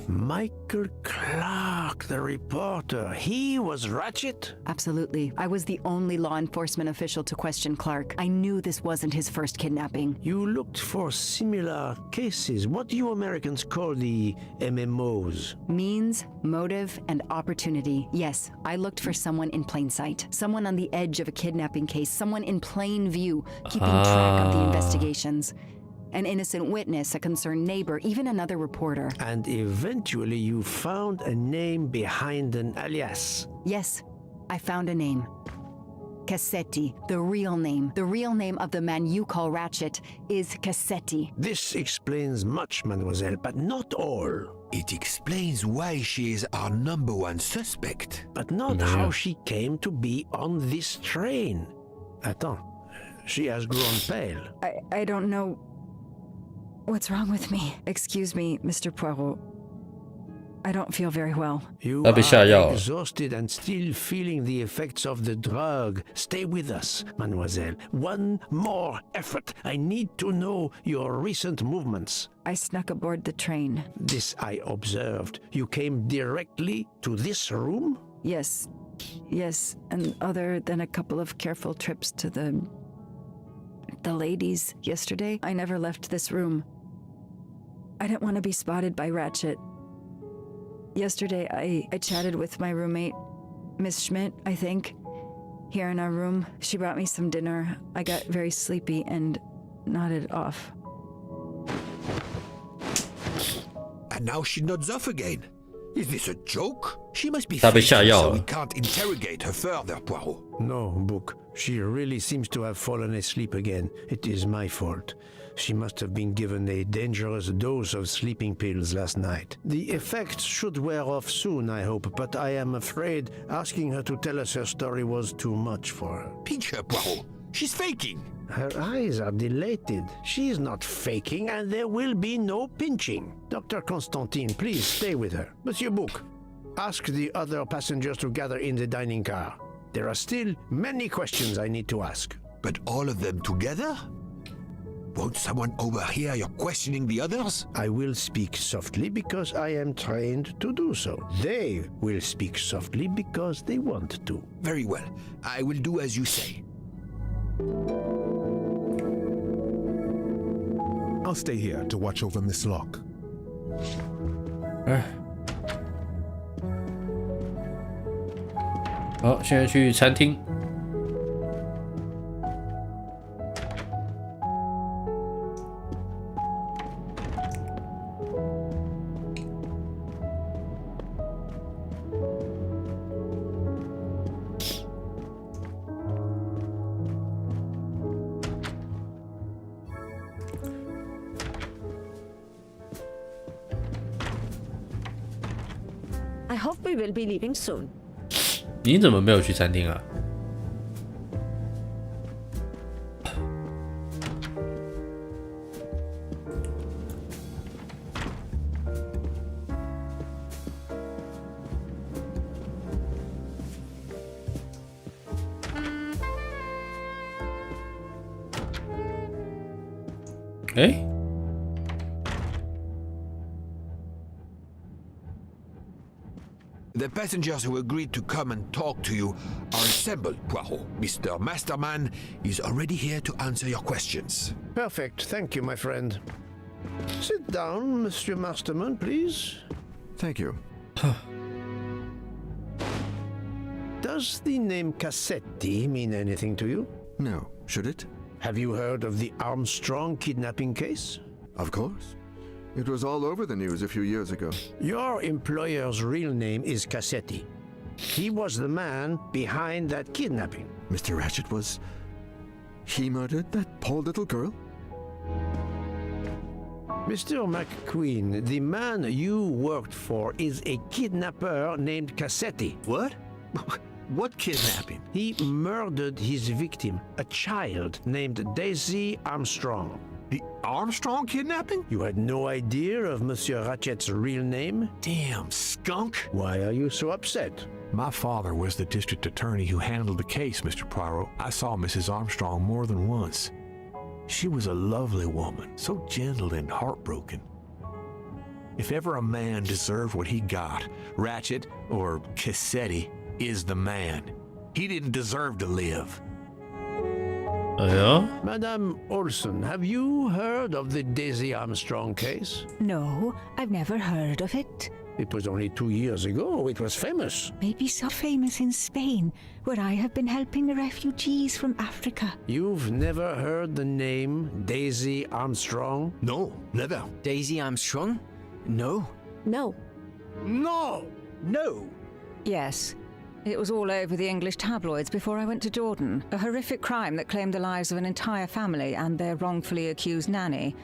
Michael Clark, the reporter. He was Ratchet? Absolutely. I was the only law enforcement official to question Clark. I knew this wasn't his first kidnapping. You looked for similar cases. What do you Americans call the MMOs? Means, motive, and opportunity. Yes, I looked for someone in plain sight. Someone on the edge of a kidnapping case. Someone in plain view, keeping track of the investigations. An innocent witness, a concerned neighbor, even another reporter. And eventually you found a name behind an alias. Yes, I found a name. Cassetti, the real name. The real name of the man you call Ratchet is Cassetti. This explains much, mademoiselle, but not all. It explains why she is our #1 suspect. But not how she came to be on this train. Attends, she has grown pale. I don't know what's wrong with me. Excuse me, Mr. Poirot. I don't feel very well. You That be shot, yo. are exhausted and still feeling the effects of the drug. Stay with us, mademoiselle. One more effort. I need to know your recent movements. I snuck aboard the train. This I observed. You came directly to this room? Yes, Yes, and other than a couple of careful trips to the ladies yesterday, I never left this room. I didn't want to be spotted by Ratchet. Yesterday, I chatted with my roommate, Miss Schmidt, I think, here in our room. She brought me some dinner. I got very sleepy and nodded off. And now she nods off again. Is this a joke? She must be 她被下药 so 了 we can't interrogate her further, Poirot. No, Book. She really seems to have fallen asleep again. It is my fault. She must have been given a dangerous dose of sleeping pills last night. The effects should wear off soon, I hope, but I am afraid asking her to tell us her story was too much for her. Pinch her, Poirot. She's faking. Her eyes are dilated. She is not faking, and there will be no pinching. Dr. Constantine, please stay with her. Monsieur Book, ask the other passengers to gather in the dining car. There are still many questions I need to ask. But all of them together? Won't someone overhear you questioning the others? I will speak softly because I am trained to do so. They will speak softly because they want to. Very well. I will do as you say. I'll stay here to watch over Miss Locke. 好，现在去餐厅。I hope we will be leaving soon. 你怎么没有去餐厅啊？哎。 The passengers who agreed to come and talk to you are assembled, Poirot. Mr. Masterman is already here to answer your questions. Perfect. Thank you, my friend. Sit down, Monsieur Masterman, please. Thank you. Does the name Cassetti mean anything to you? No. Should it? Have you heard of the Armstrong kidnapping case? Of course. It was all over the news a few years ago. Your employer's real name is Cassetti. He was the man behind that kidnapping. Mr. Ratchet was... He murdered that poor little girl? Mr. McQueen, the man you worked for is a kidnapper named Cassetti. What? What kidnapping? He murdered his victim, a child named Daisy Armstrong. The Armstrong kidnapping? You had no idea of Monsieur Ratchet's real name? Damn skunk. Why are you so upset? My father was the district attorney who handled the case, Mr. Poirot. I saw Mrs. Armstrong more than once. She was a lovely woman, so gentle and heartbroken. If ever a man deserved what he got, Ratchet, or Cassetti, is the man. He didn't deserve to live. Yeah? Madame Olson, have you heard of the Daisy Armstrong case? No, I've never heard of it. It was only 2 years ago. It was famous. Maybe so famous in Spain, where I have been helping the refugees from Africa. You've never heard the name Daisy Armstrong? No, never. Daisy Armstrong? No. No. No! No! Yes. It was all over the English tabloids before I went to Jordan. A horrific crime that claimed the lives of an entire family and their wrongfully accused nanny.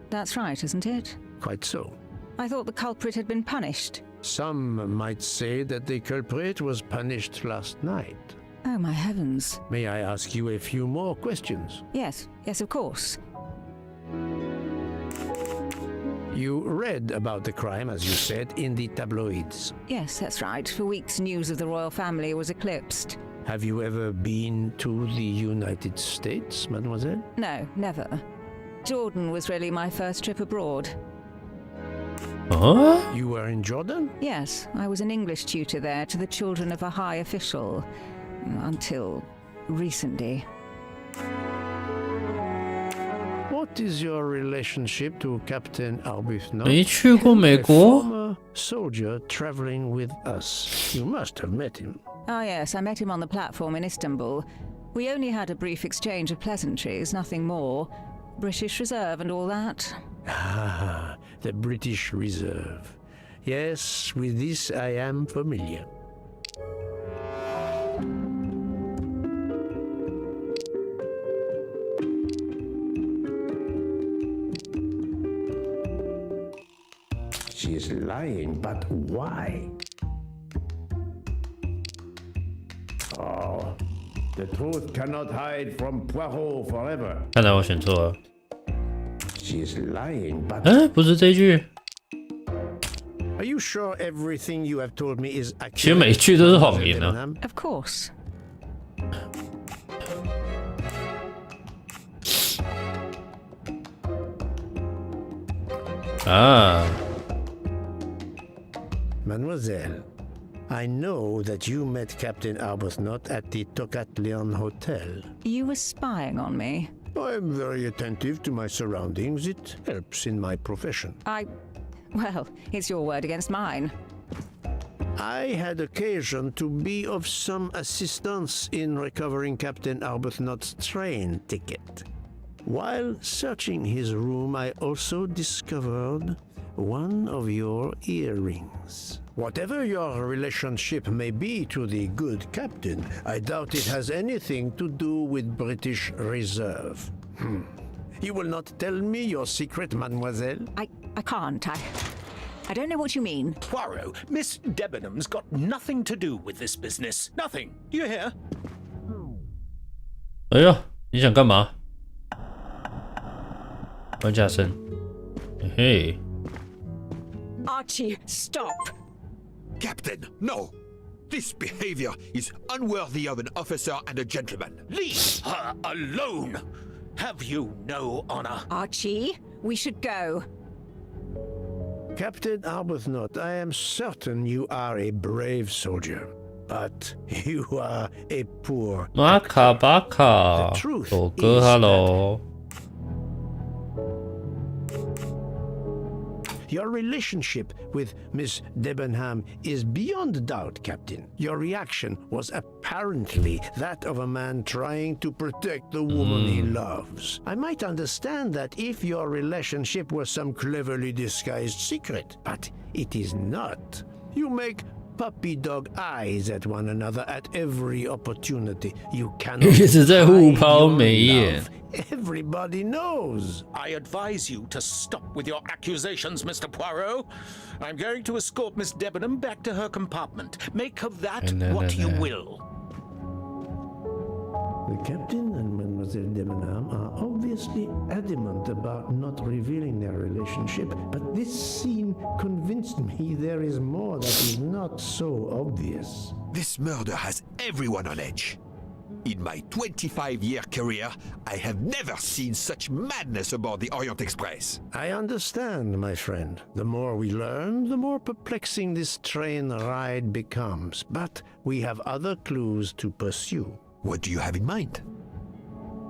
That's right, isn't it? Quite so. I thought the culprit had been punished. Some might say that the culprit was punished last night. Oh, my heavens. May I ask you a few more questions? Yes, of course. You read about the crime, as you said, in the tabloids. Yes, that's right. For weeks, news of the royal family was eclipsed. Have you ever been to the United States, mademoiselle? No, never. Jordan was really my first trip abroad. You were in Jordan? Yes, I was an English tutor there to the children of a high official. Until recently. What is your relationship to Captain Arbuthnot? 没去过美国。 A former soldier traveling with us. You must have met him. Ah, yes, I met him on the platform in Istanbul. We only had a brief exchange of pleasantries, nothing more. British Reserve and all that. Ah, the British Reserve. Yes, with this I am familiar. She is lying, but why? Oh, the truth cannot hide from Poirot forever. 看来我选错了。 She is lying, but 不是这一句。 Are you sure everything you have told me is accurate? 其实每一句都是谎言啊。 Of course. Mademoiselle, I know that you met Captain Arbuthnot at the Tokatlian Hotel. You were spying on me. I'm very attentive to my surroundings. It helps in my profession. Well, it's your word against mine. I had occasion to be of some assistance in recovering Captain Arbuthnot's train ticket. While searching his room, I also discovered one of your earrings. Whatever your relationship may be to the good captain, I doubt it has anything to do with British Reserve. You will not tell me your secret, mademoiselle? I can't. I don't know what you mean. Poirot, Miss Debenham's got nothing to do with this business. Nothing. Do you hear? 哎呀，你想干嘛？关下身。嘿嘿。 Archie, stop! Captain, no! This behavior is unworthy of an officer and a gentleman. Leave her alone! Have you no honor? Archie, we should go. Captain Arbuthnot, I am certain you are a brave soldier, but you are a poor. 马卡巴卡，狗哥 ，Hello。 Your relationship with Miss Debenham is beyond doubt, Captain. Your reaction was apparently that of a man trying to protect the woman he loves. I might understand that if your relationship was some cleverly disguised secret, but it is not. You make puppy dog eyes at one another at every opportunity. You cannot 一直在互抛眉眼。 Everybody knows. I advise you to stop with your accusations, Mr. Poirot. I'm going to escort Miss Debenham back to her compartment. Make of that what you will. The captain and Mademoiselle Debenham are obviously adamant about not revealing their relationship, but this scene convinced me there is more that is not so obvious. This murder has everyone on edge. In my 25-year career, I have never seen such madness aboard the Orient Express. I understand, my friend. The more we learn, the more perplexing this train ride becomes. But we have other clues to pursue. What do you have in mind?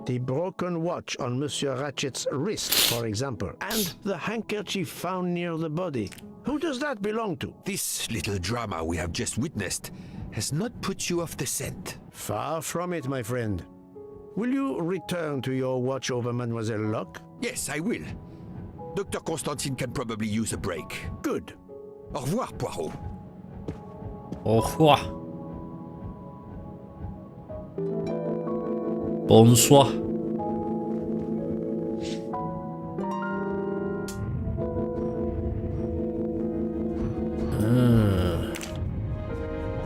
The broken watch on Monsieur Ratchet's wrist, for example, and the handkerchief found near the body. Who does that belong to? This little drama we have just witnessed has not put you off the scent. Far from it, my friend. Will you return to your watch over Mademoiselle Locke? Yes, I will. Dr. Constantine can probably use a break. Good. Au revoir, Poirot. Au revoir. Bonsoir.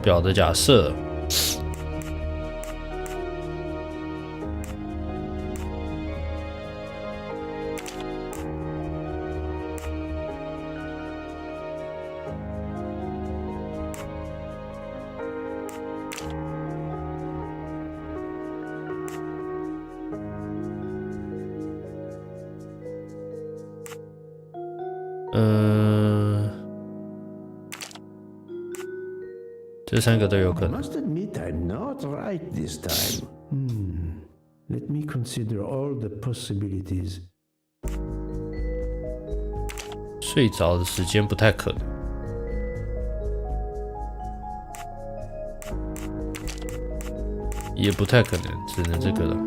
表的假设。这3个都有可 I 能。 must admit I'm not right this time. Let me consider all the possibilities. 睡着的时间不太可能。也不太可能，只能这个了。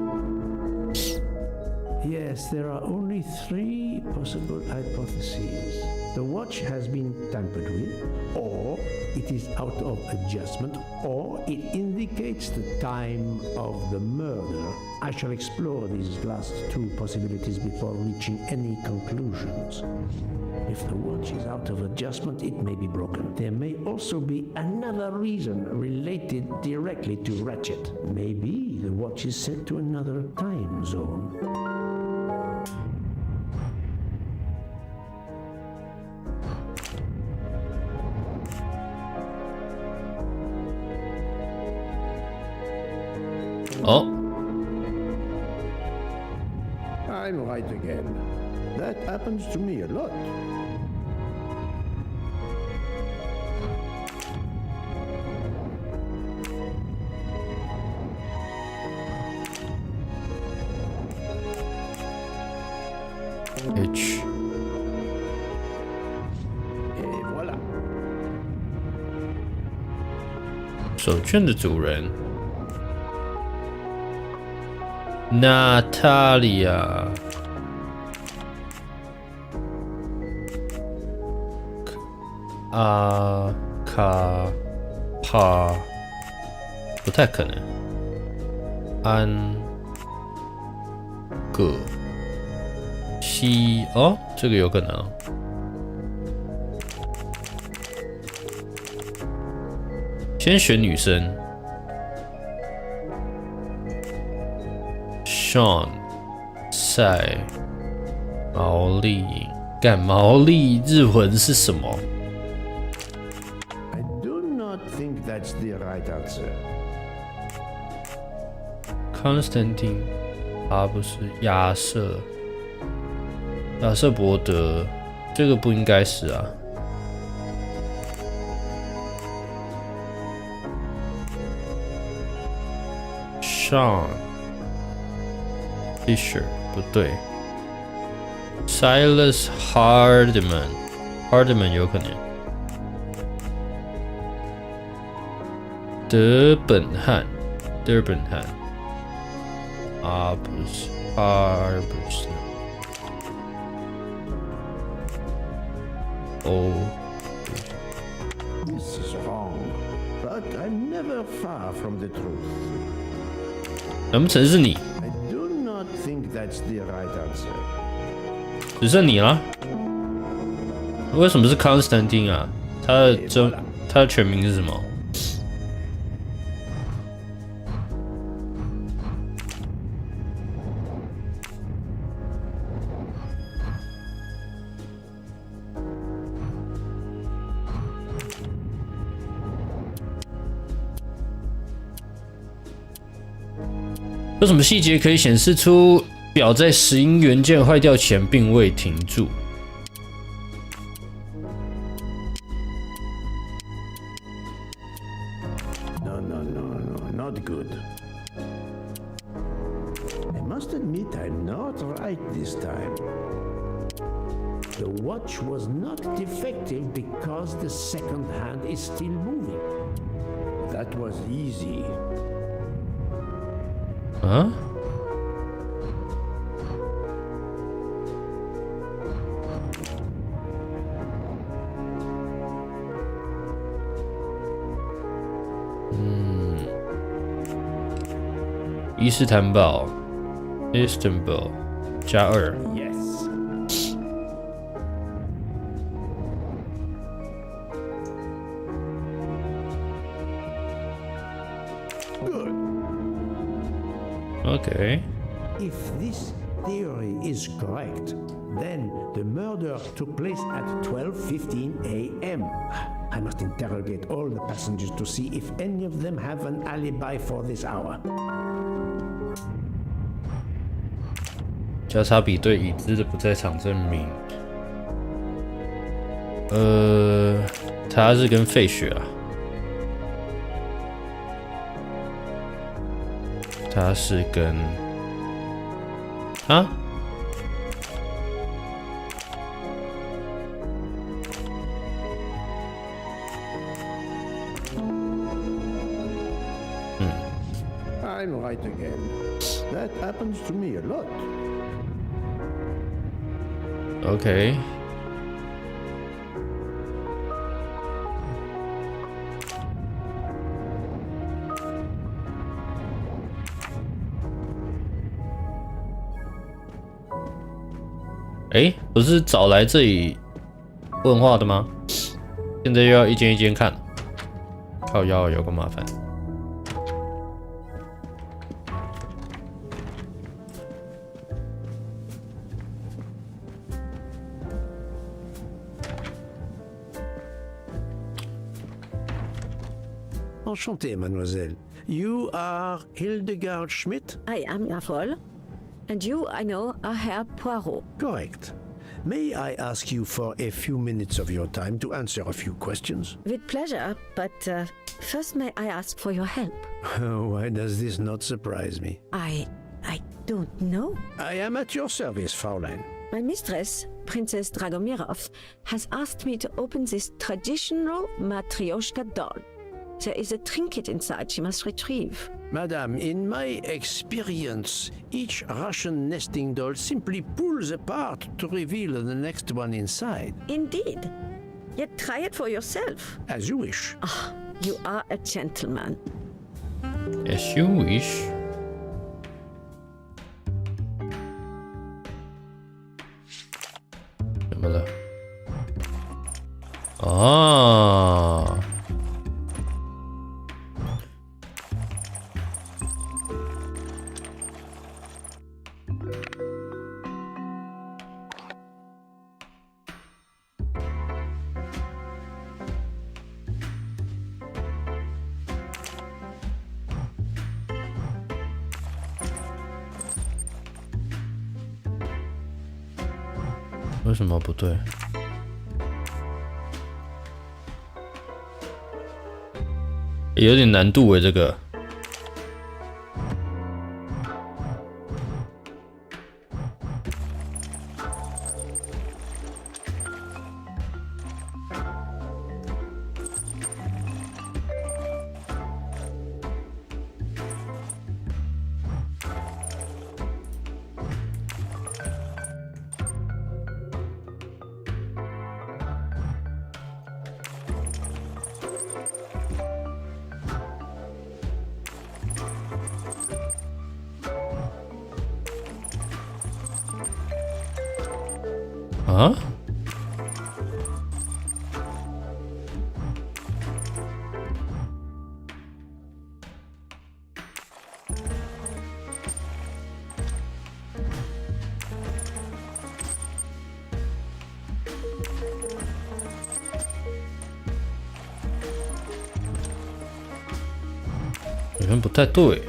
Yes, there are only 3 possible hypotheses. The watch has been tampered with, or it is out of adjustment, or it indicates the time of the murder. I shall explore these last 2 possibilities before reaching any conclusions. If the watch is out of adjustment, it may be broken. There may also be another reason related directly to Ratchet. Maybe the watch is set to another time zone. Oh. I'm right again. That happens to me a lot. H. Et voilà. 手绢的主人。 娜塔莉亚，阿卡帕，不太可能。安葛西，哦，这个有可能。先选女生。 Sean 赛毛利，干毛利日文是什么 I do not think that's the right answer. Constantine 啊，不是亚瑟伯德，这个不应该是啊。Sean Fisher 不对 ，Silas Hardman 有可能。德本汉啊不是哦。 This is wrong, but I'm never far from the truth. 难不成是你？ I do not think that's the right answer. 只剩你了。为什么是 Constantine 啊？他的全名是什么？有什么细节可以显示出表在石英元件坏掉前并未停住？ No, not good. I must admit I'm not right this time. The watch was not defective because the second hand is still moving. That was easy. 啊？伊斯坦堡 ，Istanbul 加2。Yes. Good. Okay. If this theory is correct, then the murder took place at 12:15 a.m. I must interrogate all the passengers to see if any of them have an alibi for this hour. 交叉比对已知的不在场证明。他是跟费雪啊。他是跟啊？I'm right again. That happens to me a lot. OK。哎，不是早来这里问话的吗？现在又要一间一间看，靠腰有个麻烦。Enchanté, mademoiselle. You are Hildegard Schmidt? I am, ja voll. And you, I know, are Herr Poirot. Correct. May I ask you for a few minutes of your time to answer a few questions? With pleasure, but first may I ask for your help? Why does this not surprise me? I don't know. I am at your service, Fraulein. My mistress, Princess Dragomirov, has asked me to open this traditional Matryoshka doll. There is a trinket inside she must retrieve. Madame, in my experience, each Russian nesting doll simply pulls apart to reveal the next one inside. Indeed. Yet try it for yourself. As you wish. Ah, you are a gentleman. As you wish. 怎么了？啊！为什么不对？有点难度诶，这个。啊？好像不太对。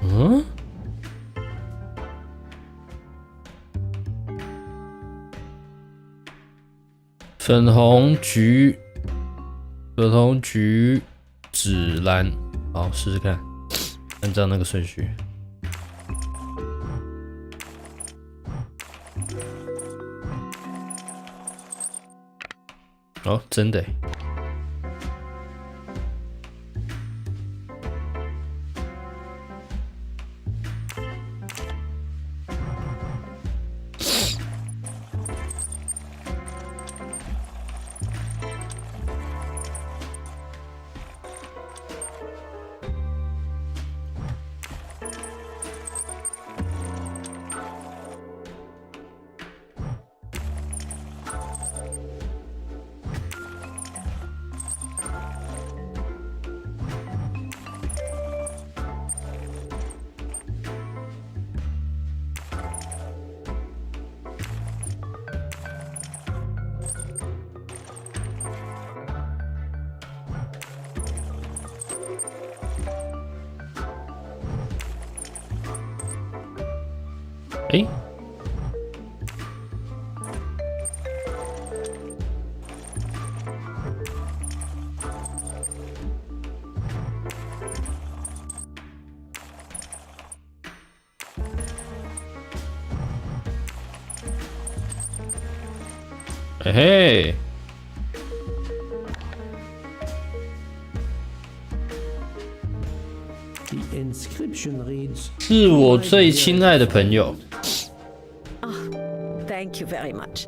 嗯？粉红橘、紫蓝，好，试试看，按照那个顺序。哦，真的耶。哎。嘿嘿，是我最亲爱的朋友。Thank you very much.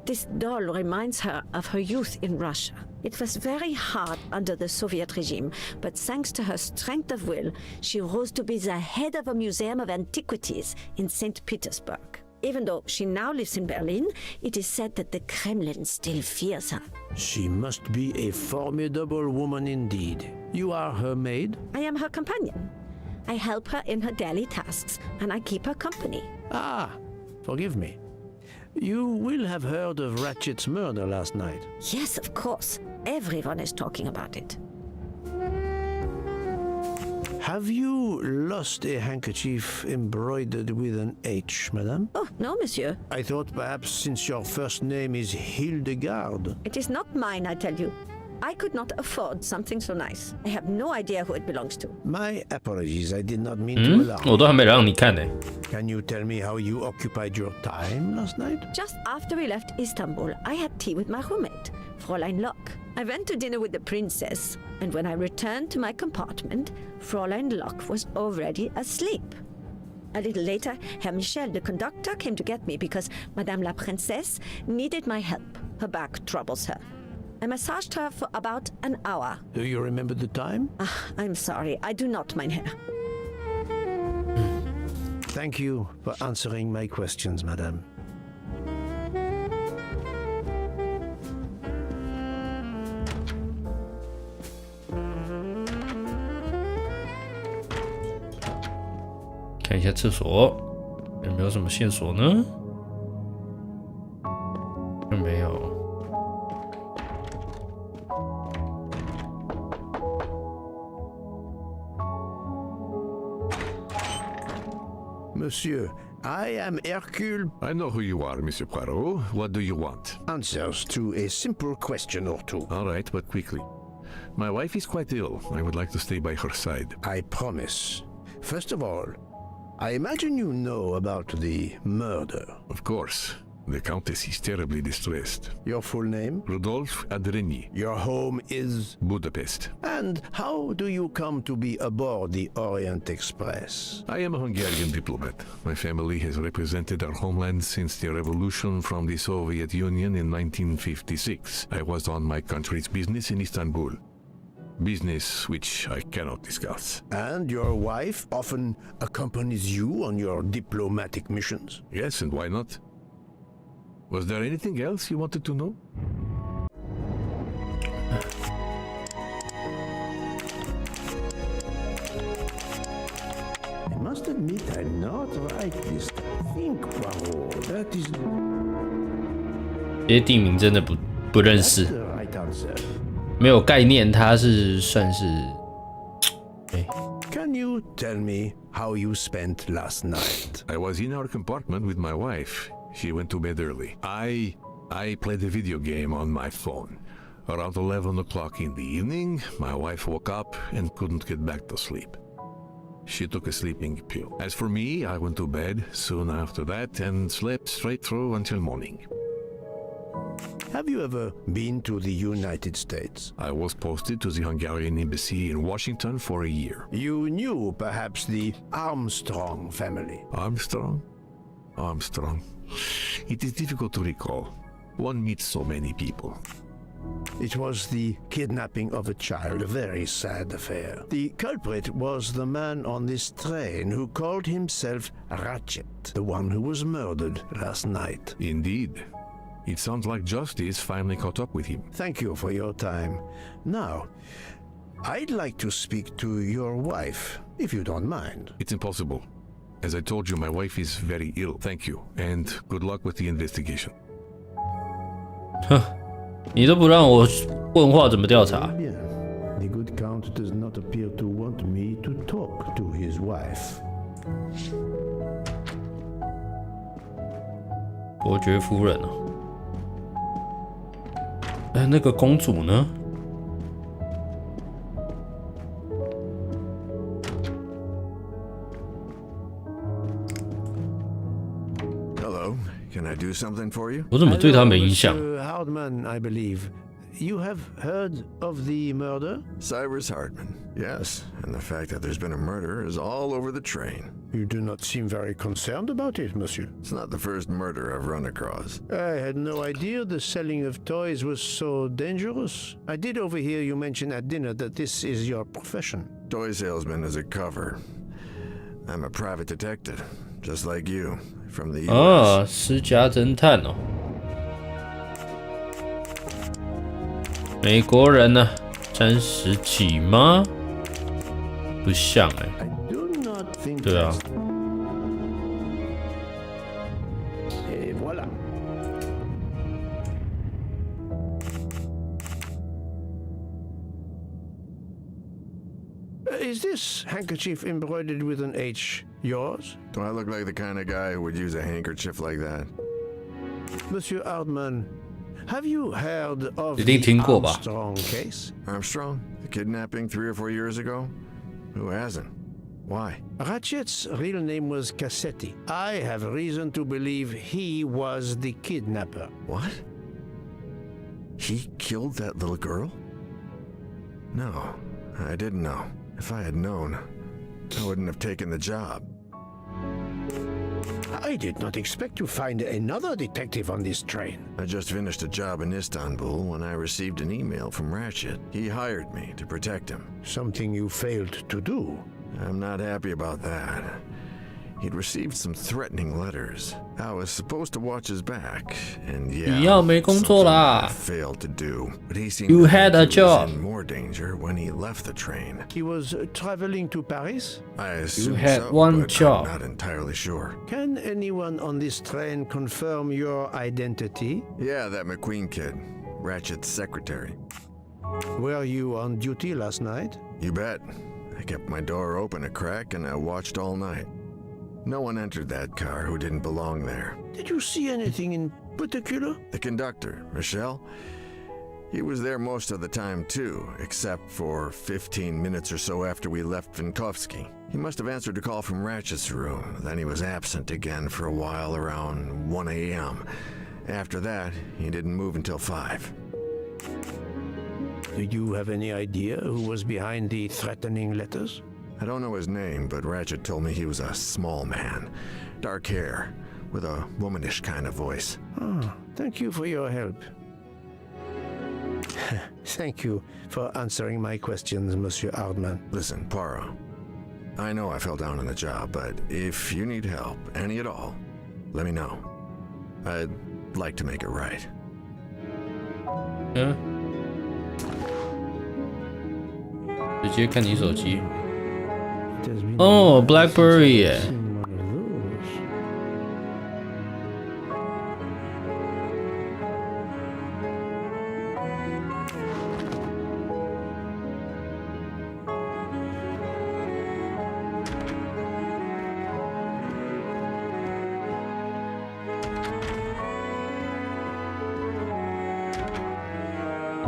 This doll reminds her of her youth in Russia. It was very hard under the Soviet regime, but thanks to her strength of will, she rose to be the head of a museum of antiquities in St. Petersburg. Even though she now lives in Berlin, it is said that the Kremlin still fears her. She must be a formidable woman indeed. You are her maid? I am her companion. I help her in her daily tasks, and I keep her company. Ah, forgive me. You will have heard of Ratchet's murder last night. Yes, of course. Everyone is talking about it. Have you lost a handkerchief embroidered with an H, madame? Oh, no, monsieur. I thought perhaps since your first name is Hildegard. It is not mine, I tell you. I could not afford something so nice. I have no idea who it belongs to. My apologies, I did not mean to alarm. 我都还没让你看呢。Can you tell me how you occupied your time last night? Just after we left Istanbul, I had tea with my roommate, Fräulein Locke. I went to dinner with the princess, and when I returned to my compartment, Fräulein Locke was already asleep. A little later, Herr Michel, the conductor, came to get me because Madame la Princesse needed my help. Her back troubles her. I massaged her for about an hour. Do you remember the time? I'm sorry, I do not, mein Herr. Thank you for answering my questions, madame.看一下厕所有没有什么线索呢？没有。Monsieur, I am Hercule. I know who you are, Monsieur Poirot. What do you want? Answers to a simple question or two. All right, but quickly. My wife is quite ill. I would like to stay by her side. I promise. First of all, I imagine you know about the murder. Of course. The Countess is terribly distressed. Your full name? Rodolphe Adreny. Your home is? Budapest. And how do you come to be aboard the Orient Express? I am a Hungarian diplomat. My family has represented our homeland since the revolution from the Soviet Union in 1956. I was on my country's business in Istanbul. Business which I cannot discuss. And your wife often accompanies you on your diplomatic missions? Yes, and why not? Was there anything else you wanted to know? I must admit I'm not right this think, Poirot. That is... 这些地名真的不认识， right answer. 没有概念，它是算是。Can you tell me how you spent last night? I was in our compartment with my wife. She went to bed early. I played a video game on my phone. Around 11 o'clock in the evening, my wife woke up and couldn't get back to sleep. She took a sleeping pill. As for me, I went to bed soon after that and slept straight through until morning. Have you ever been to the United States? I was posted to the Hungarian embassy in Washington for a year. You knew perhaps the Armstrong family. Armstrong? It is difficult to recall. One meets so many people. It was the kidnapping of a child, a very sad affair. The culprit was the man on this train who called himself Ratchet, the one who was murdered last night. Indeed. It sounds like justice finally caught up with him. Thank you for your time. Now, I'd like to speak to your wife, if you don't mind. It's impossible. As I told you, my wife is very ill. Thank you, and good luck with the investigation. 你都不让我问话，怎么调查？ The good count does not appear to want me to talk to his wife. 伯爵夫人哦。那个公主呢？ Can I do something for you? 我怎么对他没影响 Hardman, I believe. You have heard of the murder? Cyrus Hardman, yes. And the fact that there's been a murder is all over the train. You do not seem very concerned about it, monsieur. It's not the first murder I've run across. I had no idea the selling of toys was so dangerous. I did overhear you mention at dinner that this is your profession. Toy salesman is a cover. I'm a private detective, just like you, from the US. 啊，私家侦探哦。美国人呢？30几吗？不像哎。对啊。Et voilà. Is this handkerchief embroidered with an H yours? Do I look like the kind of guy who would use a handkerchief like that? Monsieur Hardman, have you heard of 一定听过吧 the Armstrong case? Armstrong? The kidnapping 3 or 4 years ago? Who hasn't? Why? Ratchet's real name was Cassetti. I have reason to believe he was the kidnapper. What? He killed that little girl? No, I didn't know. If I had known, I wouldn't have taken the job. I did not expect to find another detective on this train. I just finished a job in Istanbul when I received an email from Ratchet. He hired me to protect him. Something you failed to do. I'm not happy about that. He'd received some threatening letters. I was supposed to watch his back, and yeah, 你要没工作啦 I failed to do. But he seemed You to had think a he job. was in more danger when he left the train. He was traveling to Paris? I assume had so, one but job. I'm not entirely sure. Can anyone on this train confirm your identity? Yeah, that McQueen kid, Ratchet's secretary. Were you on duty last night? You bet. I kept my door open a crack and I watched all night. No one entered that car who didn't belong there. Did you see anything in particular? The conductor, Michel, he was there most of the time too, except for 15 minutes or so after we left Vinkovsky. He must have answered a call from Ratchet's room, then he was absent again for a while around 1 a.m. After that, he didn't move until 5. Do you have any idea who was behind the threatening letters? I don't know his name, but Ratchet told me he was a small man, dark hair, with a womanish kind of voice. Oh, thank you for your help. Thank you for answering my questions, Monsieur Hardman. Listen, Poirot, I know I fell down on the job, but if you need help, any at all, let me know. I'd like to make it right. Yeah. 直接看你手机。哦 ，BlackBerry 耶。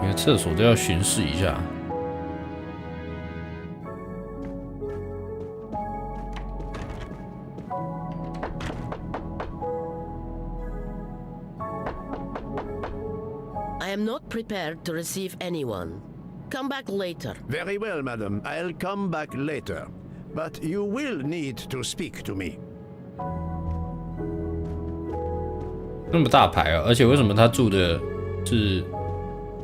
每个厕所都要巡视一下。I am not prepared to receive anyone. Come back later. Very well, madam. I'll come back later. But you will need to speak to me. 那么大牌啊！而且为什么他住的是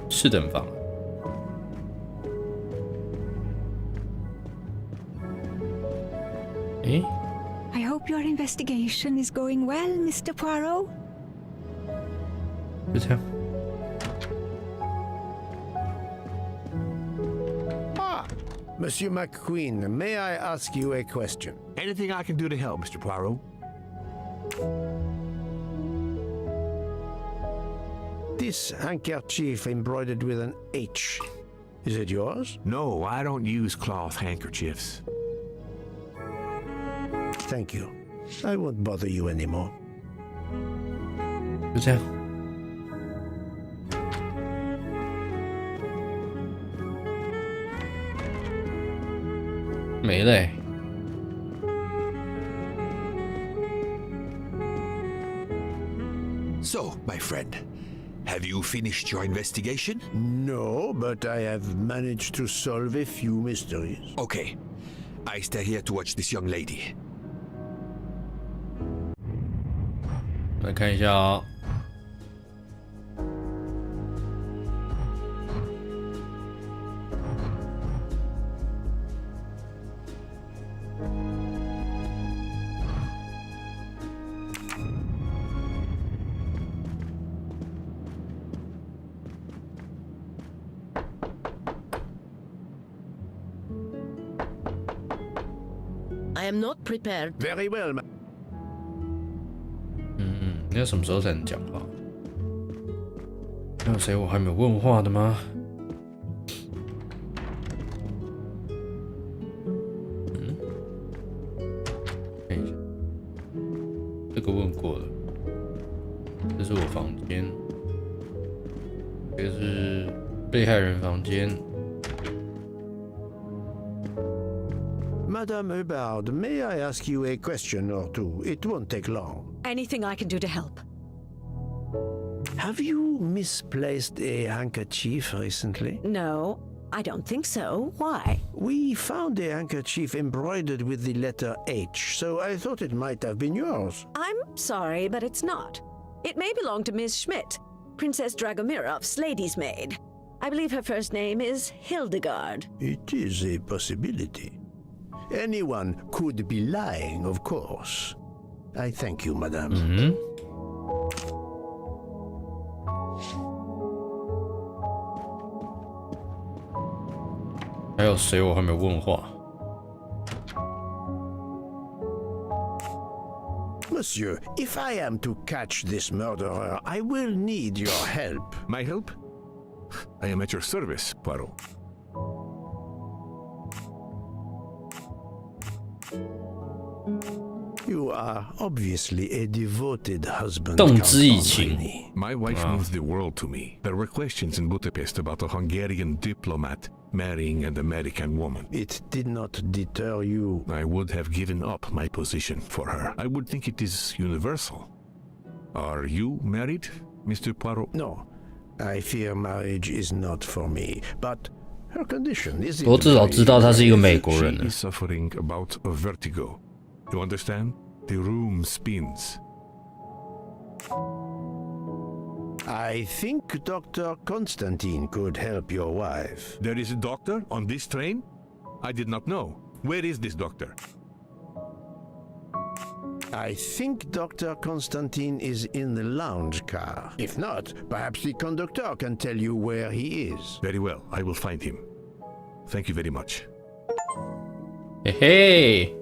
4等房？诶 I hope your investigation is going well, Mr. Poirot. 就这样。 Monsieur McQueen, may I ask you a question? Anything I can do to help, Mr. Poirot? This handkerchief embroidered with an H. Is it yours? No, I don't use cloth handkerchiefs. Thank you. I won't bother you anymore. 就这样。没了欸。So, my friend, have you finished your investigation? No, but I have managed to solve a few mysteries. Okay. I stay here to watch this young lady. 来看一下啊。I am not prepared. Very well, ma. 你要什么时候才能讲话？还有谁我还没有问话的吗？看一下，这个问过了。这是我房间，这个是被害人房间。Madame Hubbard, may I ask you a question or two? It won't take long. Anything I can do to help. Have you misplaced a handkerchief recently? No, I don't think so. Why? We found a handkerchief embroidered with the letter H, so I thought it might have been yours. I'm sorry, but it's not. It may belong to Miss Schmidt, Princess Dragomirov's lady's maid. I believe her first name is Hildegard. It is a possibility. Anyone could be lying, of course. I thank you, madame. 还有谁我还没问话？ Monsieur, if I am to catch this murderer, I will need your help. My help? I am at your service, Poirot. You are obviously a devoted husband. 动之以情。 My wife means the world to me. There were questions in Budapest about a Hungarian diplomat marrying an American woman. It did not deter you. I would have given up my position for her. I would think it is universal. Are you married, Mr. Poirot? No, I fear marriage is not for me. But her condition is. 我至少知道他是一个美国人 She is suffering about a vertigo. You understand? The room spins. I think Dr. Constantine could help your wife. There is a doctor on this train? I did not know. Where is this doctor? I think Dr. Constantine is in the lounge car. If not, perhaps the conductor can tell you where he is. Very well, I will find him. Thank you very much. 嘿嘿。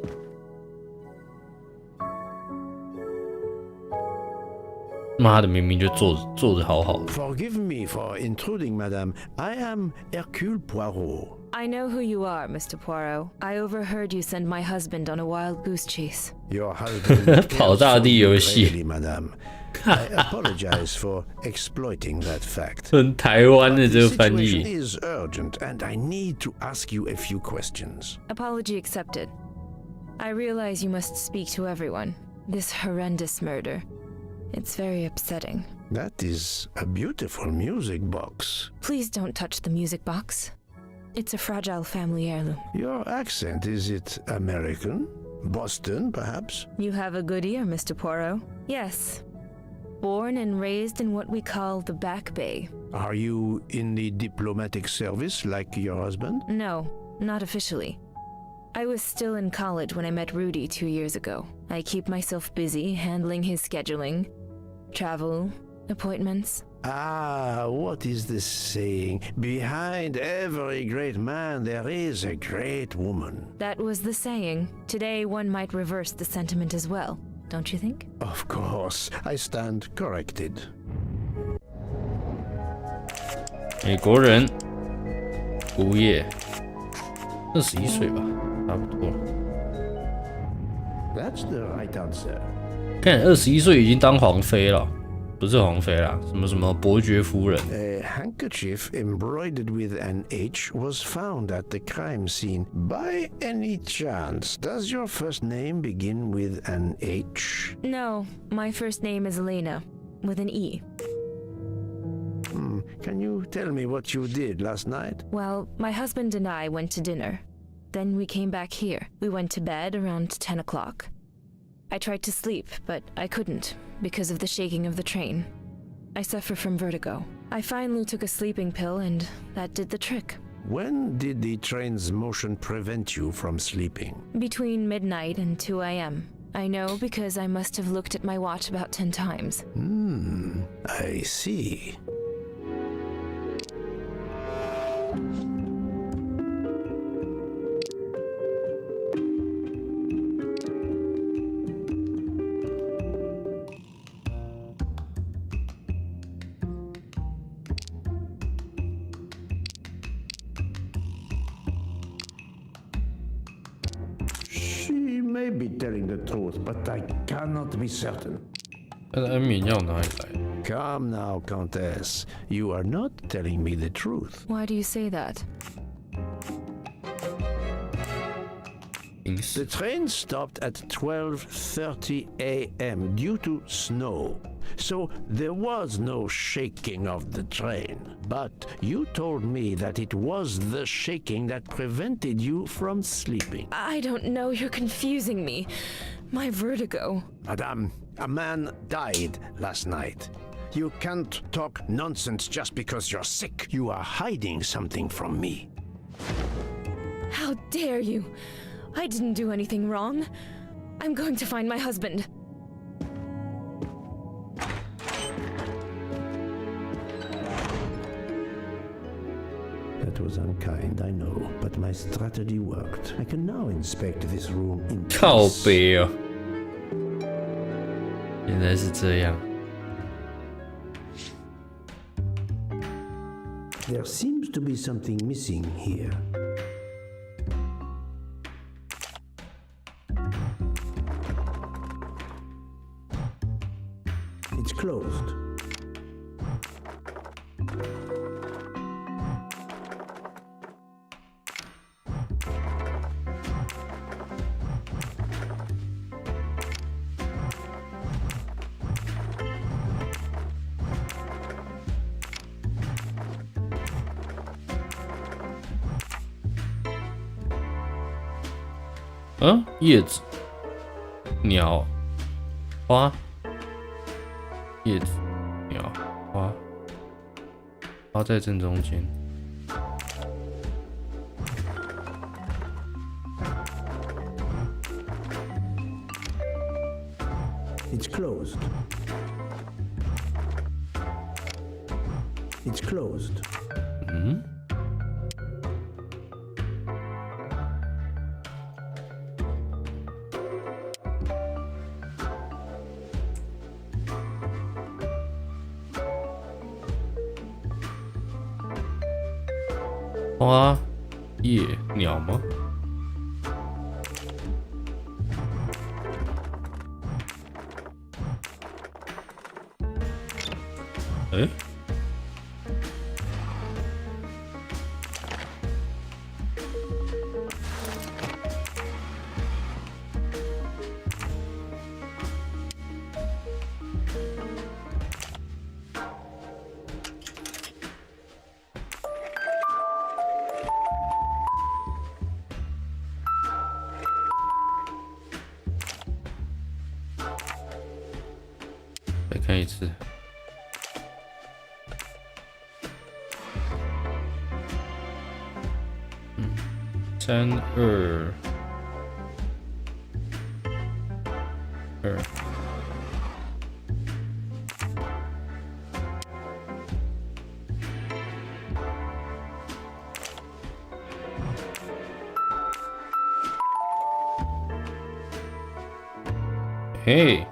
妈的，明明就坐着好好的。 Forgive me for intruding, madame. I am Hercule Poirot. I know who you are, Mr. Poirot. I overheard you send my husband on a wild goose chase. Your husband 跑大地游戏 madame. I apologize for exploiting that fact. 很台湾的这个翻 The 译。 situation is urgent, and I need to ask you a few questions. Apology accepted. I realize you must speak to everyone. This horrendous murder. It's very upsetting. That is a beautiful music box. Please don't touch the music box. It's a fragile family heirloom. Your accent, is it American? Boston, perhaps? You have a good ear, Mr. Poirot. Yes. Born and raised in what we call the Back Bay. Are you in the diplomatic service like your husband? No, not officially. I was still in college when I met Rudy 2 years ago. I keep myself busy handling his scheduling, travel, appointments. Ah, what is this saying? Behind every great man there is a great woman. That was the saying. Today one might reverse the sentiment as well, don't you think? Of course, I stand corrected. 美国人，无业，21岁吧，差不多。 That's the right answer. 看21岁已经当皇妃了。不是皇妃啦，什么什么伯爵夫人。A handkerchief embroidered with an H was found at the crime scene. By any chance, does your first name begin with an H? No, my first name is Elena, with an E. Can you tell me what you did last night? Well, my husband and I went to dinner. Then we came back here. We went to bed around 10 o'clock. I tried to sleep, but I couldn't because of the shaking of the train. I suffer from vertigo. I finally took a sleeping pill and that did the trick. When did the train's motion prevent you from sleeping? Between midnight and 2 a.m. I know because I must have looked at my watch about 10 times. I see. She may be telling the truth, but I cannot be certain. 但是恩敏药哪里来？ Come now, Countess. You are not telling me the truth. Why do you say that? The train stopped at 12:30 a.m. due to snow. So there was no shaking of the train. But you told me that it was the shaking that prevented you from sleeping. I don't know, you're confusing me. My vertigo. Madame, a man died last night. You can't talk nonsense just because you're sick. You are hiding something from me. How dare you? I didn't do anything wrong. I'm going to find my husband. That was unkind, I know, but my strategy worked. I can now inspect this room in peace. 靠北哦，原来是这样。 There seems to be something missing here. It's closed.嗯，叶子、鸟、花、叶子、鸟、花，花在正中间。It's closed. It's closed. 嗯。 花、叶、鸟吗？诶？再看一次。3、2、2。嘿。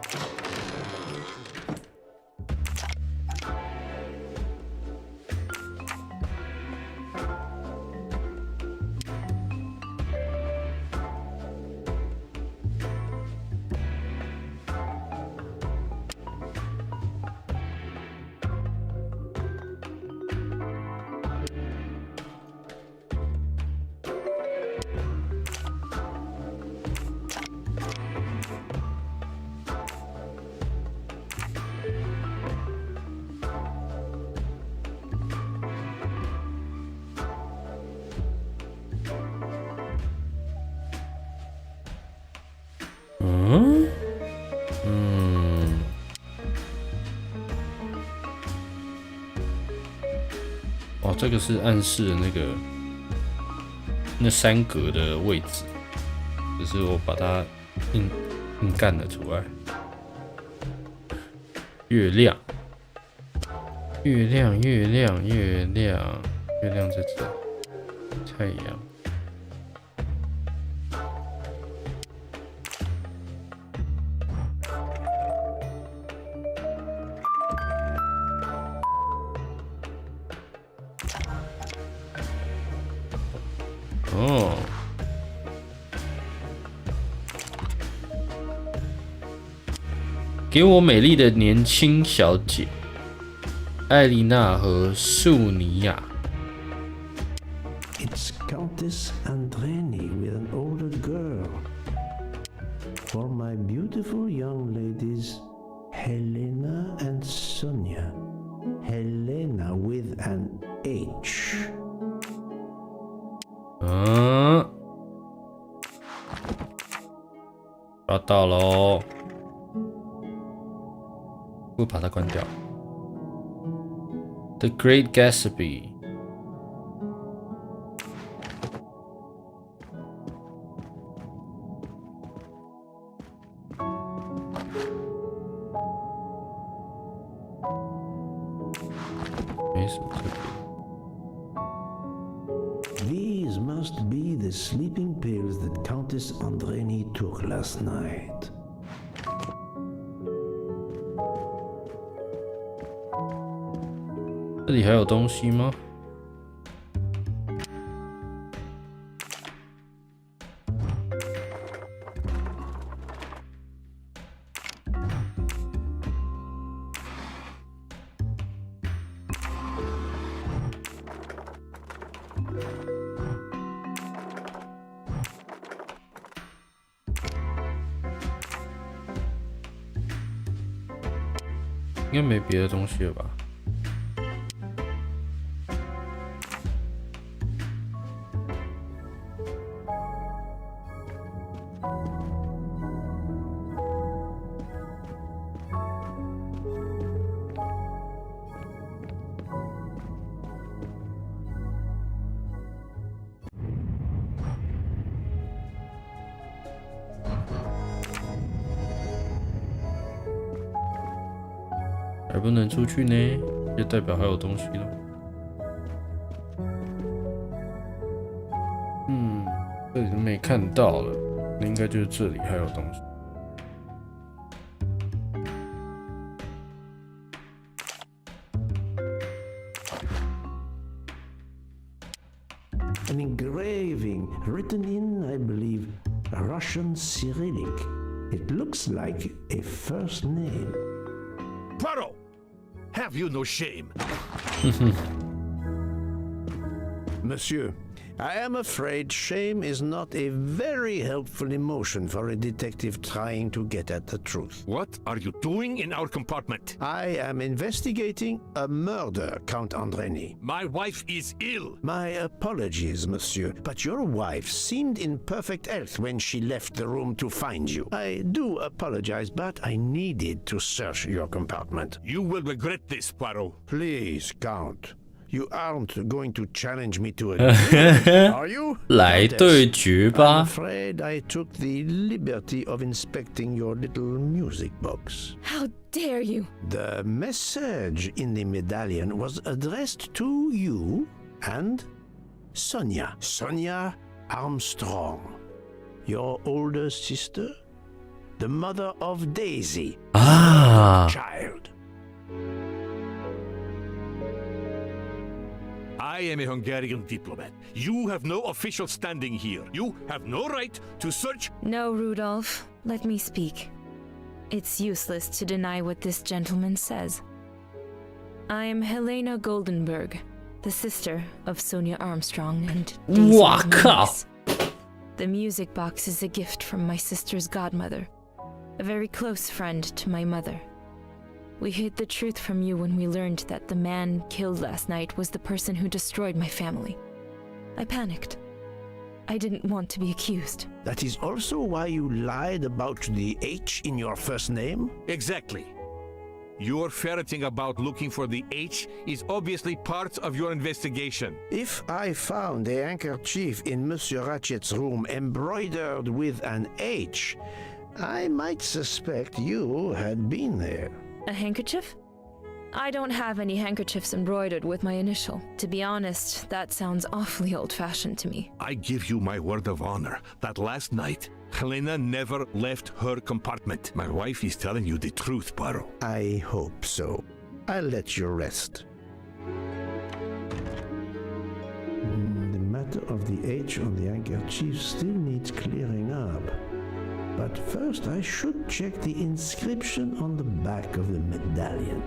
哦，这个是暗示的那3格的位置，只是我把它硬干了出来。月亮在这，太阳。哦，给我美丽的年轻小姐艾丽娜和素尼亚。It's Countess Andreni with an older girl. For my beautiful young ladies, Helena and Sonia. Helena with an H. 抓到喽！我把它关掉。The Great Gatsby。没什么特别。These must be the sleeping pills that Countess Andreni took last night. 这里还有东西吗？应该没别的东西了吧？还不能出去呢，就代表还有东西了。这里都没看到了，那应该就是这里还有东西。An engraving written in, I believe, Russian Cyrillic. It looks like a first name. Poirot! Have you no shame? Monsieur, I am afraid shame is not a very helpful emotion for a detective trying to get at the truth. What are you doing in our compartment? I am investigating a murder, Count Andreni. My wife is ill. My apologies, monsieur, but your wife seemed in perfect health when she left the room to find you. I do apologize, but I needed to search your compartment. You will regret this, Poirot. Please, Count. You aren't going to challenge me to a duel, are you? 来对决吧。I'm afraid I took the liberty of inspecting your little music box. How dare you? The message in the medallion was addressed to you and Sonia. Sonia Armstrong. Your older sister? The mother of Daisy. Child. I am a Hungarian diplomat. You have no official standing here. You have no right to search. No, Rudolph. Let me speak. It's useless to deny what this gentleman says. I am Helena Goldenberg, the sister of Sonia Armstrong and Daisy Ramirez. The music box is a gift from my sister's godmother, a very close friend to my mother. We hid the truth from you when we learned that the man killed last night was the person who destroyed my family. I panicked. I didn't want to be accused. That is also why you lied about the H in your first name? Exactly. Your ferreting about looking for the H is obviously part of your investigation. If I found a handkerchief in Monsieur Ratchet's room embroidered with an H, I might suspect you had been there. A handkerchief? I don't have any handkerchiefs embroidered with my initial. To be honest, that sounds awfully old-fashioned to me. I give you my word of honor that last night, Helena never left her compartment. My wife is telling you the truth, Poirot. I hope so. I'll let you rest. The matter of the H on the handkerchief still needs clearing up. But first I should check the inscription on the back of the medallion.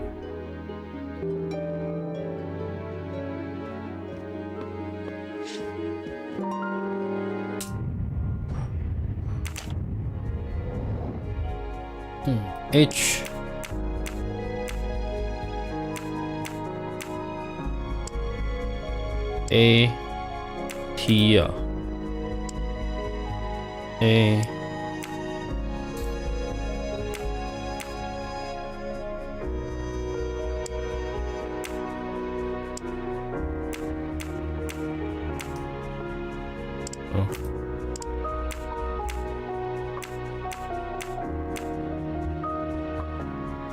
H A T 啊 A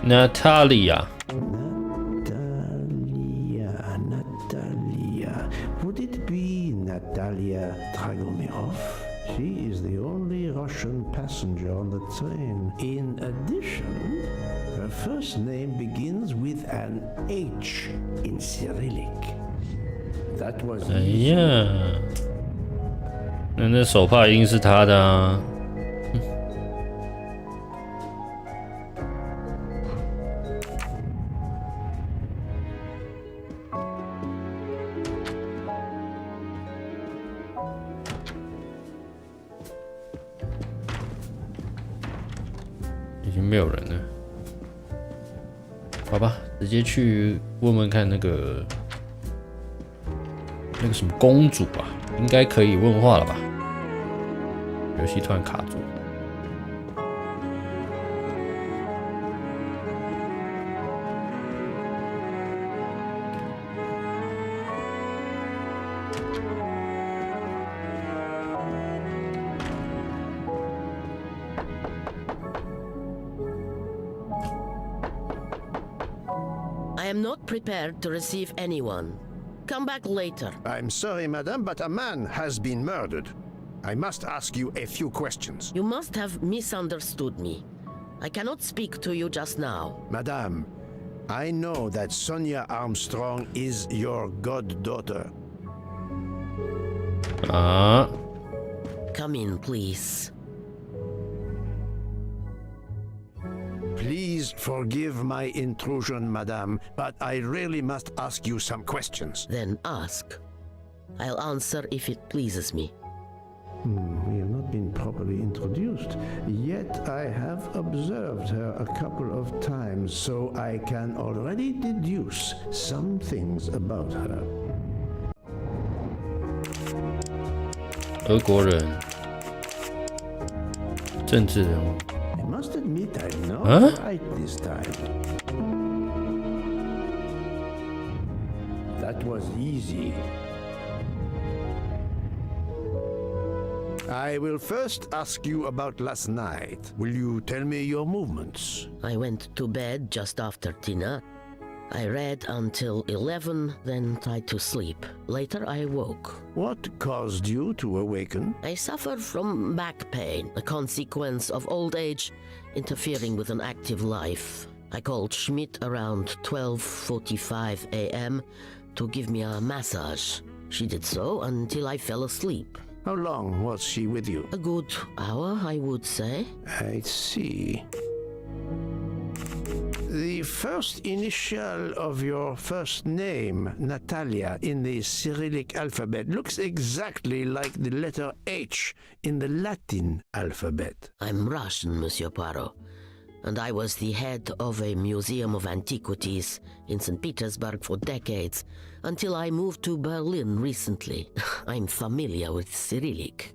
Natalia. Natalia. Would it be Natalia Dragomirov? She is the only Russian passenger on the train. In addition, her first name begins with an H in Cyrillic. That was 哎呀，那手帕一定是他的啊。已经没有人了，好吧，直接去问问看那个什么公主啊，应该可以问话了吧？游戏突然卡住。I am not prepared to receive anyone. Come back later. I'm sorry, madame, but a man has been murdered. I must ask you a few questions. You must have misunderstood me. I cannot speak to you just now. Madame, I know that Sonia Armstrong is your goddaughter. Come in, please. Please forgive my intrusion, madame, but I really must ask you some questions. Then ask. I'll answer if it pleases me. We have not been properly introduced, yet I have observed her a couple of times, so I can already deduce some things about her. 俄国人，政治人物。 I must admit I'm not right this time. That was easy. I will first ask you about last night. Will you tell me your movements? I went to bed just after dinner. I read until 11, then tried to sleep. Later I woke. What caused you to awaken? I suffered from back pain, a consequence of old age interfering with an active life. I called Schmidt around 12:45 a.m. to give me a massage. She did so until I fell asleep. How long was she with you? A good hour, I would say. I see. The first initial of your first name, Natalia, in the Cyrillic alphabet looks exactly like the letter H in the Latin alphabet. I'm Russian, Monsieur Poirot, and I was the head of a museum of antiquities in St. Petersburg for decades, until I moved to Berlin recently. I'm familiar with Cyrillic.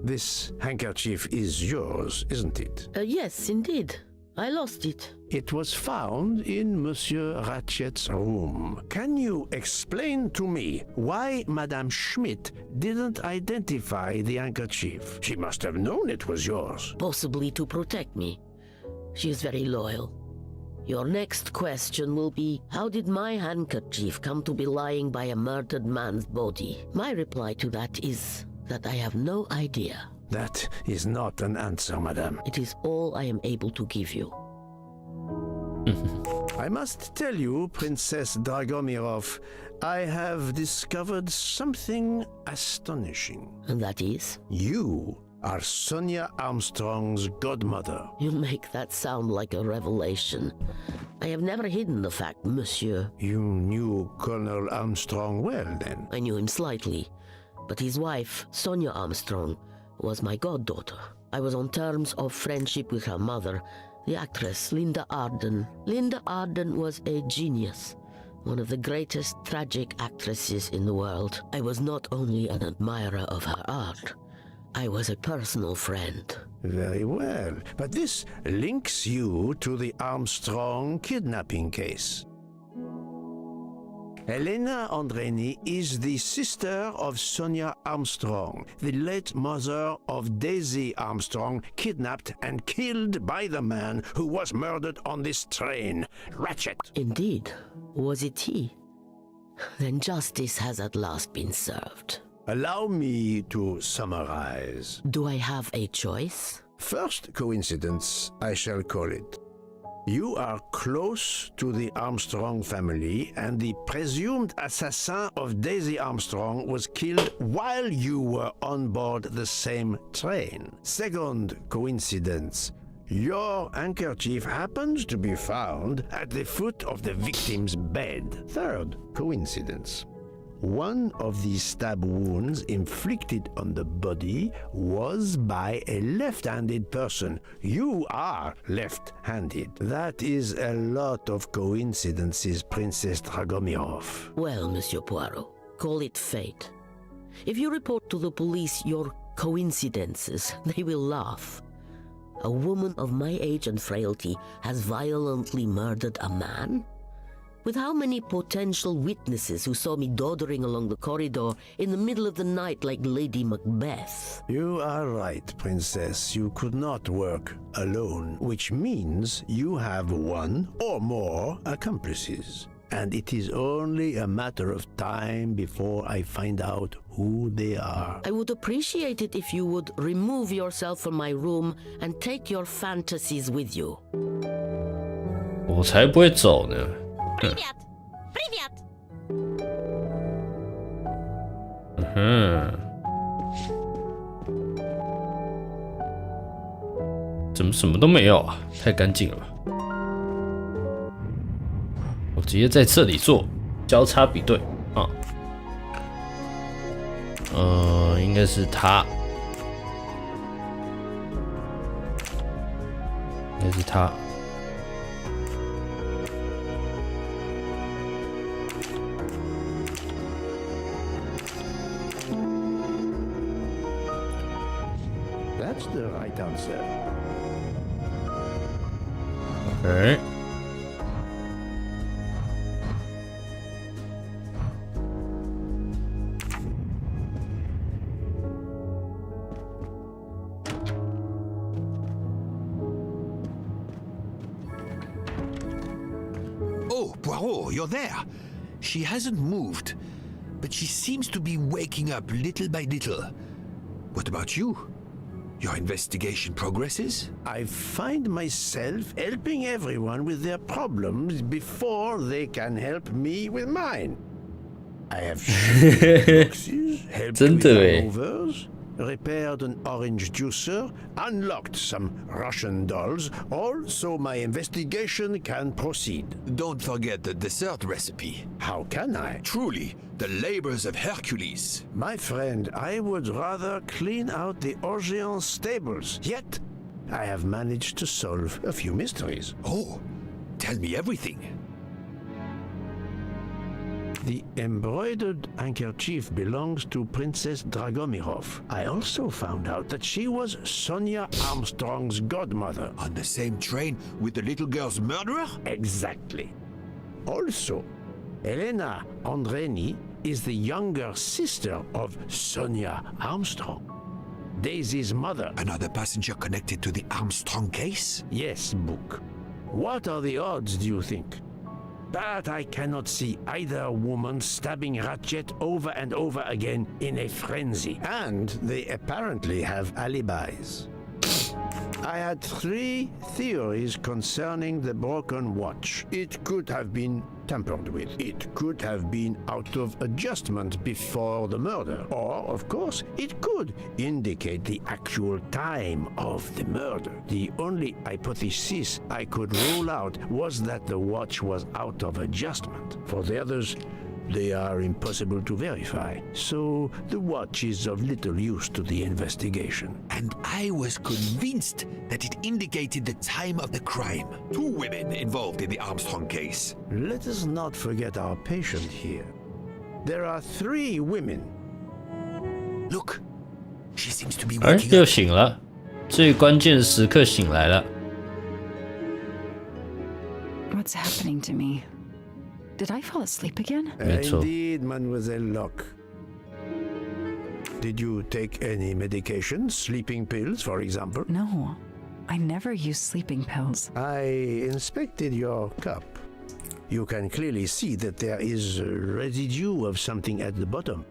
This handkerchief is yours, isn't it? Yes, indeed. I lost it. It was found in Monsieur Ratchet's room. Can you explain to me why Madame Schmidt didn't identify the handkerchief? She must have known it was yours. Possibly to protect me. She is very loyal. Your next question will be, how did my handkerchief come to be lying by a murdered man's body? My reply to that is that I have no idea. That is not an answer, madame. It is all I am able to give you. I must tell you, Princess Dragomirov, I have discovered something astonishing. And that is? You are Sonia Armstrong's godmother. You make that sound like a revelation. I have never hidden the fact, monsieur. You knew Colonel Armstrong well, then? I knew him slightly, but his wife, Sonia Armstrong, was my goddaughter. I was on terms of friendship with her mother, the actress Linda Arden. Linda Arden was a genius, one of the greatest tragic actresses in the world. I was not only an admirer of her art, I was a personal friend. Very well, but this links you to the Armstrong kidnapping case. Elena Andreni is the sister of Sonia Armstrong, the late mother of Daisy Armstrong, kidnapped and killed by the man who was murdered on this train, Ratchet. Indeed. Was it he? Then justice has at last been served. Allow me to summarize. Do I have a choice? First coincidence, I shall call it. You are close to the Armstrong family, and the presumed assassin of Daisy Armstrong was killed while you were on board the same train. Second coincidence, your handkerchief happens to be found at the foot of the victim's bed. Third coincidence, one of the stab wounds inflicted on the body was by a left-handed person. You are left-handed. That is a lot of coincidences, Princess Dragomirov. Well, Monsieur Poirot, call it fate. If you report to the police your coincidences, they will laugh. A woman of my age and frailty has violently murdered a man? With how many potential witnesses who saw me doddering along the corridor in the middle of the night like Lady Macbeth? You are right, Princess. You could not work alone, which means you have one or more accomplices. And it is only a matter of time before I find out who they are. I would appreciate it if you would remove yourself from my room and take your fantasies with you. 我才不会走呢。Привет! Привет! 怎么什么都没有啊？太干净了吧！我直接在这里做交叉比对啊。应该是他，应该是他。That's the right answer. Okay. Oh, Poirot, you're there. She hasn't moved, but she seems to be waking up little by little. What about you? Your investigation progresses? I find myself helping everyone with their problems before they can help me with mine. I have boxes, helped with maneuvers, repaired an orange juicer, unlocked some Russian dolls, all so my investigation can proceed. Don't forget the dessert recipe. How can I? Truly, the labors of Hercules. My friend, I would rather clean out the Orgeon stables. Yet, I have managed to solve a few mysteries. Oh, tell me everything. The embroidered handkerchief belongs to Princess Dragomirov. I also found out that she was Sonia Armstrong's godmother. On the same train with the little girl's murderer? Exactly. Also, Elena Andreni is the younger sister of Sonia Armstrong, Daisy's mother. Another passenger connected to the Armstrong case? Yes, Book. What are the odds, do you think? But I cannot see either woman stabbing Ratchet over and over again in a frenzy. And they apparently have alibis. I had 3 theories concerning the broken watch. It could have been tampered with. It could have been out of adjustment before the murder. Or, of course, it could indicate the actual time of the murder. The only hypothesis I could rule out was that the watch was out of adjustment. For the others, they are impossible to verify, so the watch is of little use to the investigation. And I was convinced that it indicated the time of the crime. 2 women involved in the Armstrong case. Let us not forget our patient here. There are 3 women. Look, she seems to be 哎， waking 又 up. 醒了，最关键时刻醒来了。 What's happening to me? Did I fall asleep again? Indeed, Mademoiselle Locke. Did you take any medication? Sleeping pills, for example? No, I never use sleeping pills. I inspected your cup. You can clearly see that there is a residue of something at the bottom.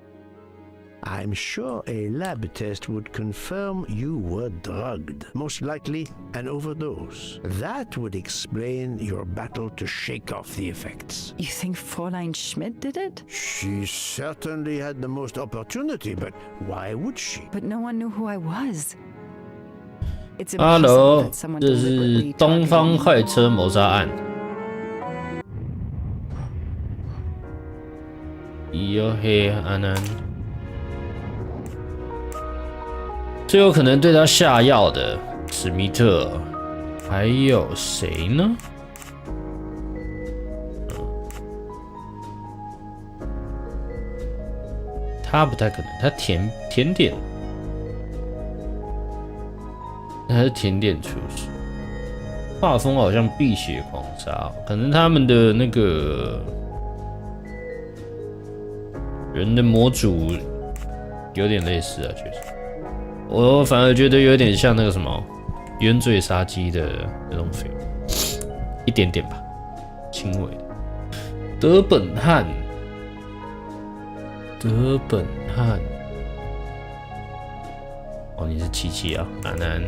I'm sure a lab test would confirm you were drugged. Most likely an overdose. That would explain your battle to shake off the effects. You think Fräulein Schmidt did it? She certainly had the most opportunity, but why would she? But no one knew who I was. It's impossible Hello， that someone 这是 deliberately 东方 targeted 快车谋杀案。黝黑安安，最有可能对他下药的史密特，还有谁呢？他不太可能，他甜点，那还是甜点厨师。画风好像碧血狂杀，可能他们的那个人的模组有点类似啊，确实。我反而觉得有点像那个什么冤罪杀机的那种匪，一点点吧，轻微的。德本汉，哦，你是七七啊，安安。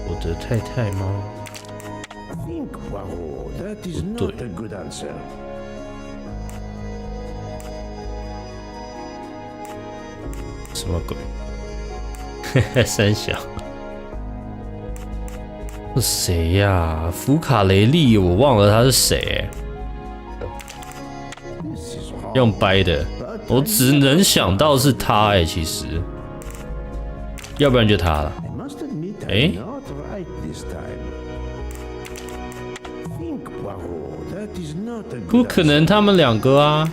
我的太太吗？ Think, Poirot. That is not a good answer. 什么鬼？三小。是谁呀？福卡雷利，我忘了他是谁。用掰的，我只能想到是他哎，其实，要不然就他了。哎。 不可能，他们两个啊！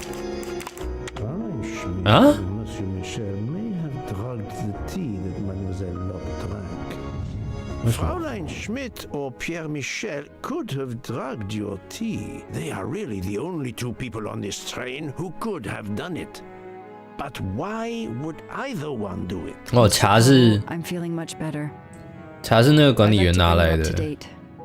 啊？ Fräulein Schmidt or Pierre Michel could have drugged your tea. They are really the only 2 people on this train who could have done it. But why would either one do it? 哦，茶是 I'm feeling much better. 茶是那个管理员拿来的，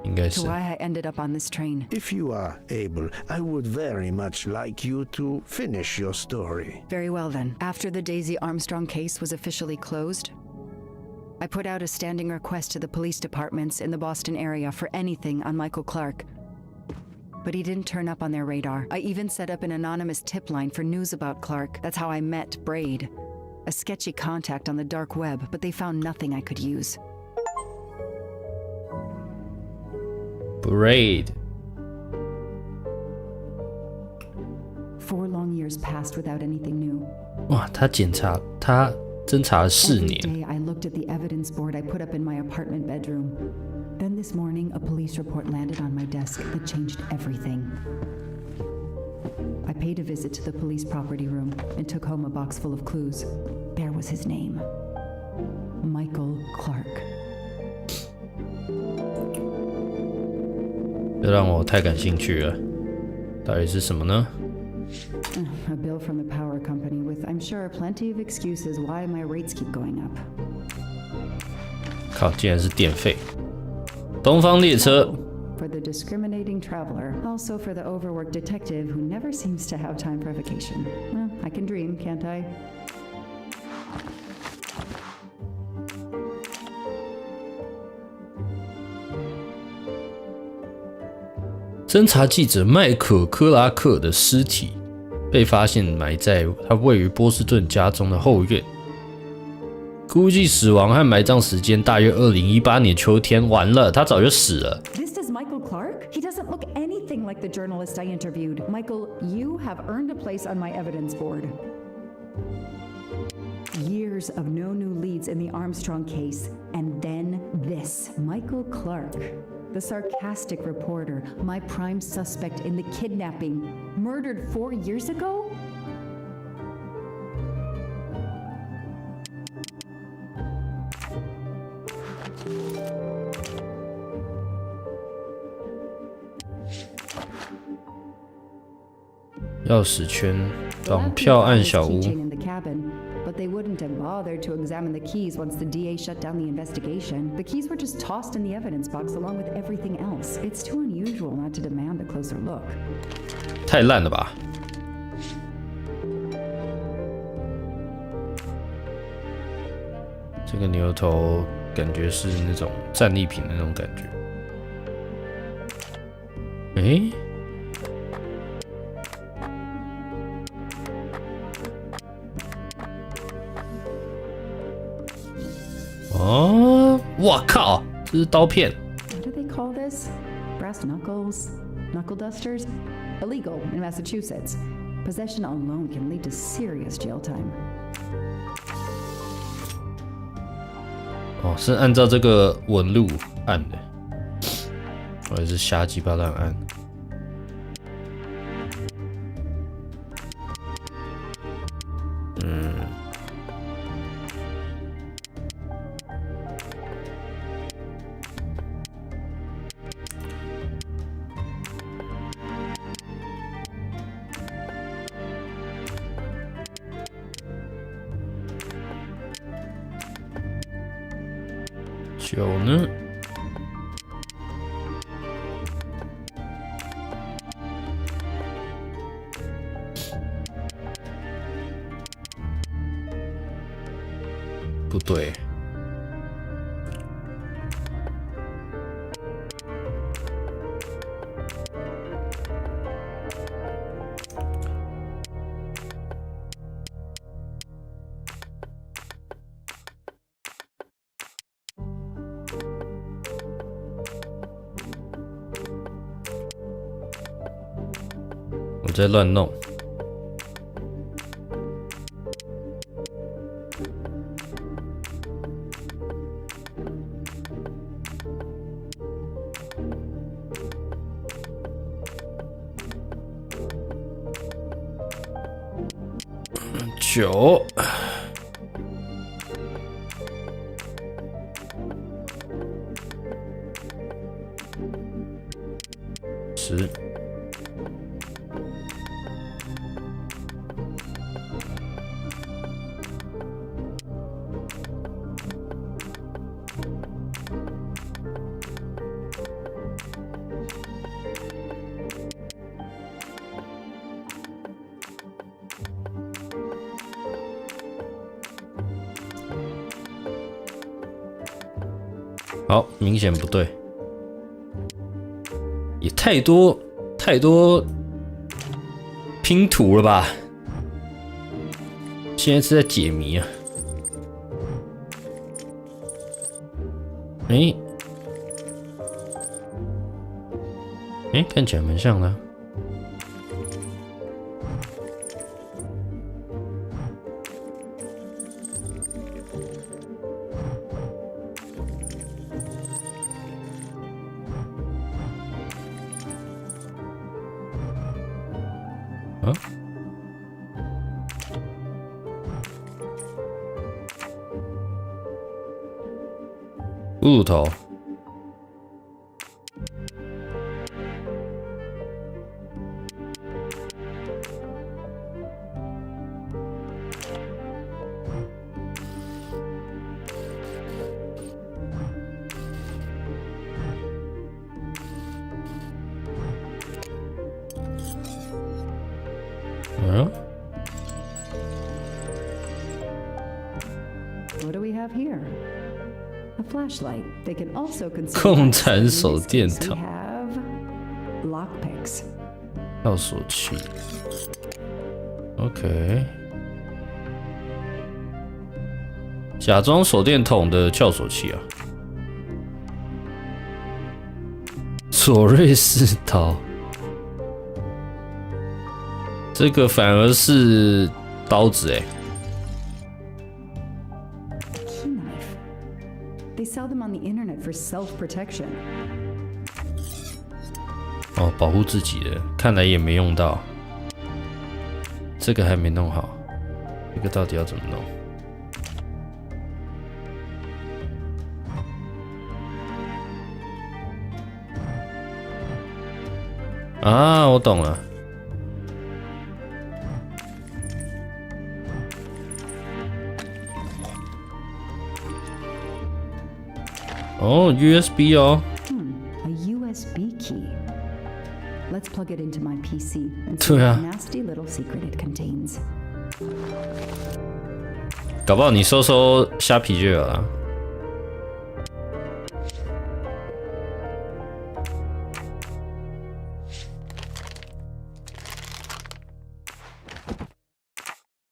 应该 To 是。 why I ended up on this train. If you are able, I would very much like you to finish your story. Very well then. After the Daisy Armstrong case was officially closed, I put out a standing request to the police departments in the Boston area for anything on Michael Clark. But he didn't turn up on their radar. I even set up an anonymous tip line for news about Clark. That's how I met Braid, a sketchy contact on the dark web, but they found nothing I could use. Braid. 4 long years passed without anything new. 哇，他检查他侦查了4 Every 年。 day I looked at the evidence board I put up in my apartment bedroom. Then this morning, a police report landed on my desk that changed everything. I paid a visit to the police property room and took home a box full of clues. There was his name, Michael Clark. 这让我太感兴趣了，到底是什么呢？ A bill from the power company with, I'm sure, plenty of excuses why my rates keep going up. 靠，竟然是电费！东方列车。 For the discriminating traveler, also for the overworked detective who never seems to have time for vacation. Well, I can dream, can't I? 侦查记者迈克·克拉克的尸体被发现埋在他位于波士顿家中的后院，估计死亡和埋葬时间大约2018年秋天。完了，他早就死了。 This is Michael Clark? He doesn't look anything like the journalist I interviewed. Michael, you have earned a place on my evidence board. Years of no new leads in the Armstrong case, and then this. Michael Clark, the sarcastic reporter, my prime suspect in the kidnapping, murdered 4 years ago? "钥匙圈，绑票按小屋。 In the cabin, but they wouldn't have bothered to examine the keys once the DA shut down the investigation. The keys were just tossed in the evidence box along with everything else. It's too unusual not to demand a closer look." 太烂了吧！这个牛头感觉是那种战利品的那种感觉。诶，哦，我靠，这是刀片。 What do they call this? Brass knuckles? Knuckle dusters? Illegal in Massachusetts. Possession alone can lead to serious jail time. 哦，是按照这个纹路按的，我也是瞎鸡巴乱按。9呢？不对。我在乱弄。9。10。好，明显不对，也太多拼图了吧？现在是在解谜啊！看起来蛮像的啊。啊？骷髅头。What do we have here? A flashlight. They can also consider 共产手电 we 筒。 have lockpicks. 钥锁器。OK。假装手电筒的撬锁器啊。索瑞士刀。这个反而是刀子欸。 Key knife. They sell them on the internet for self-protection. 哦，保护自己的，看来也没用到。这个还没弄好，这个到底要怎么弄？啊，我懂了。哦 ，USB 哦。A USB key. Let's plug it into my PC and see 对啊 what nasty little secret it contains. 搞不好你搜搜虾皮就有了。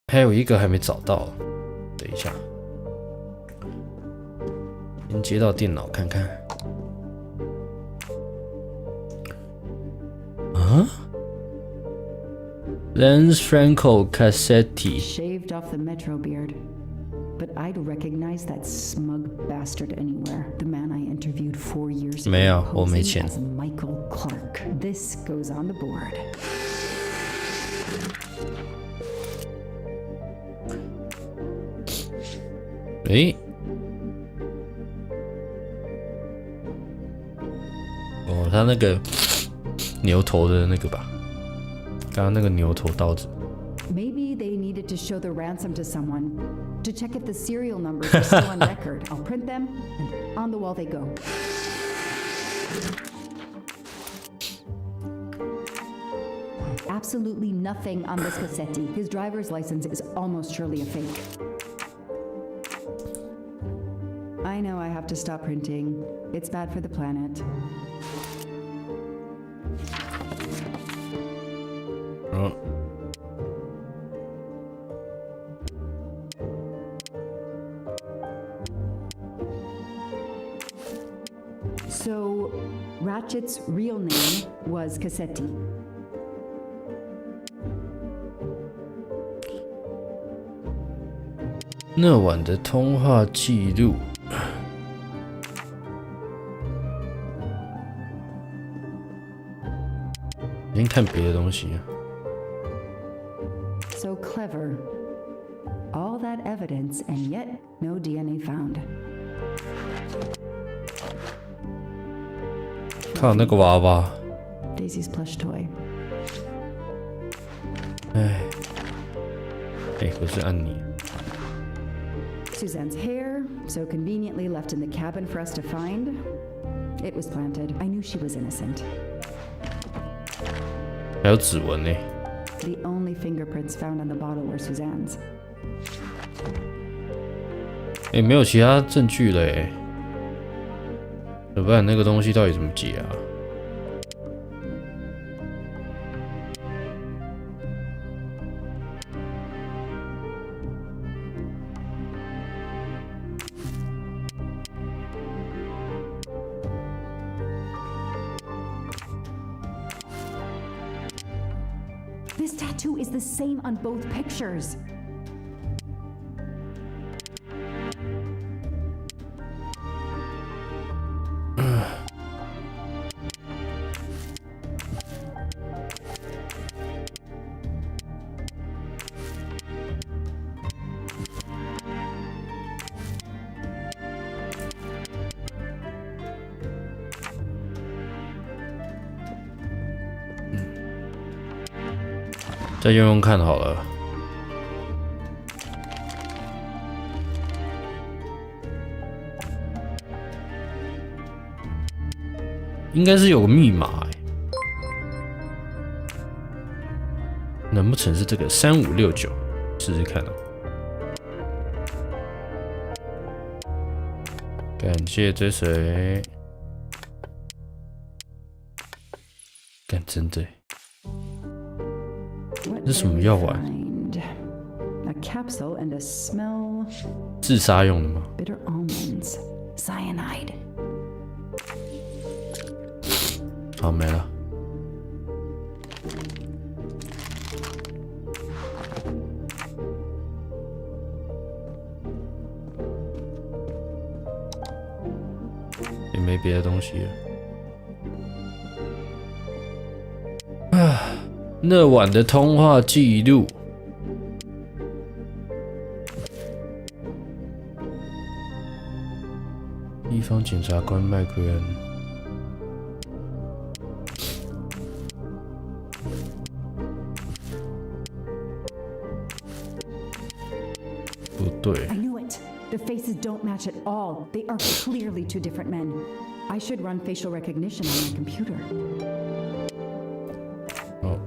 还有一个还没找到，等一下，先接到电脑看看。啊 ？Lance Franco Cassetti。 Shaved off the Metro beard. But I'd recognize that smug bastard anywhere. The man I interviewed 4 years ago. 没有，我没 posing 钱。 as Michael Clark. This goes on the board. 诶，哦，他那个牛头的那个吧，刚刚那个牛头刀子。 Maybe they needed to show the ransom to someone to check if the serial numbers are still on record. I'll print them, and on the wall they go. Absolutely nothing on this Cassetti. His driver's license is almost surely a fake. I know I have to stop printing. It's bad for the planet. 嗯。 So, Ratchet's real name was Cassetti. 那晚的通话记录。先看别的东西啊。 So clever. All that evidence, and yet no DNA found. 看那个娃娃。 Daisy's plush toy. 哎，哎，不是安妮。 Suzanne's hair, so conveniently left in the cabin for us to find. It was planted. I knew she was innocent. 还有指纹呢。 The only fingerprints found on the bottle were Suzanne's. 哎，没有其他证据了哎。要不然那个东西到底怎么解啊？ This tattoo is the same on both pictures. 再用用看好了。应该是有个密码欸，难不成是这个3569？试试看啊！感谢追随。干真的欸，这什么药丸？ A capsule and a smell. 自杀用的吗？ Bitter almonds, cyanide. 好，没了。也没别的东西了。啊，那晚的通话记录。地方检察官麦奎恩。不对。 I knew it. The faces don't match at all. They are clearly two different men. I should run facial recognition on my computer. Oh.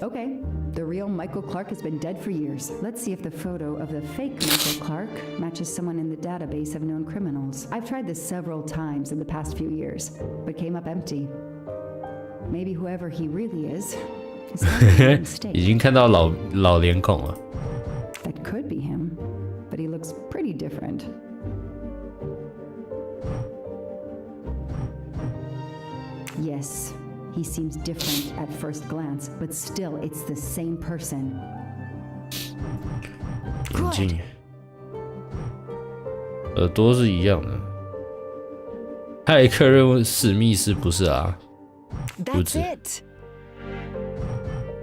Okay, the real Michael Clark has been dead for years. Let's see if the photo of the fake Michael Clark matches someone in the database of known criminals. I've tried this several times in the past few years, but came up empty. Maybe whoever he really is 已经看到老脸孔了。 That could be him, but he looks pretty different. Yes, he seems different at first glance, but still it's the same person. 眼镜，耳朵是一样的。骇客任务史密斯不是啊？不止。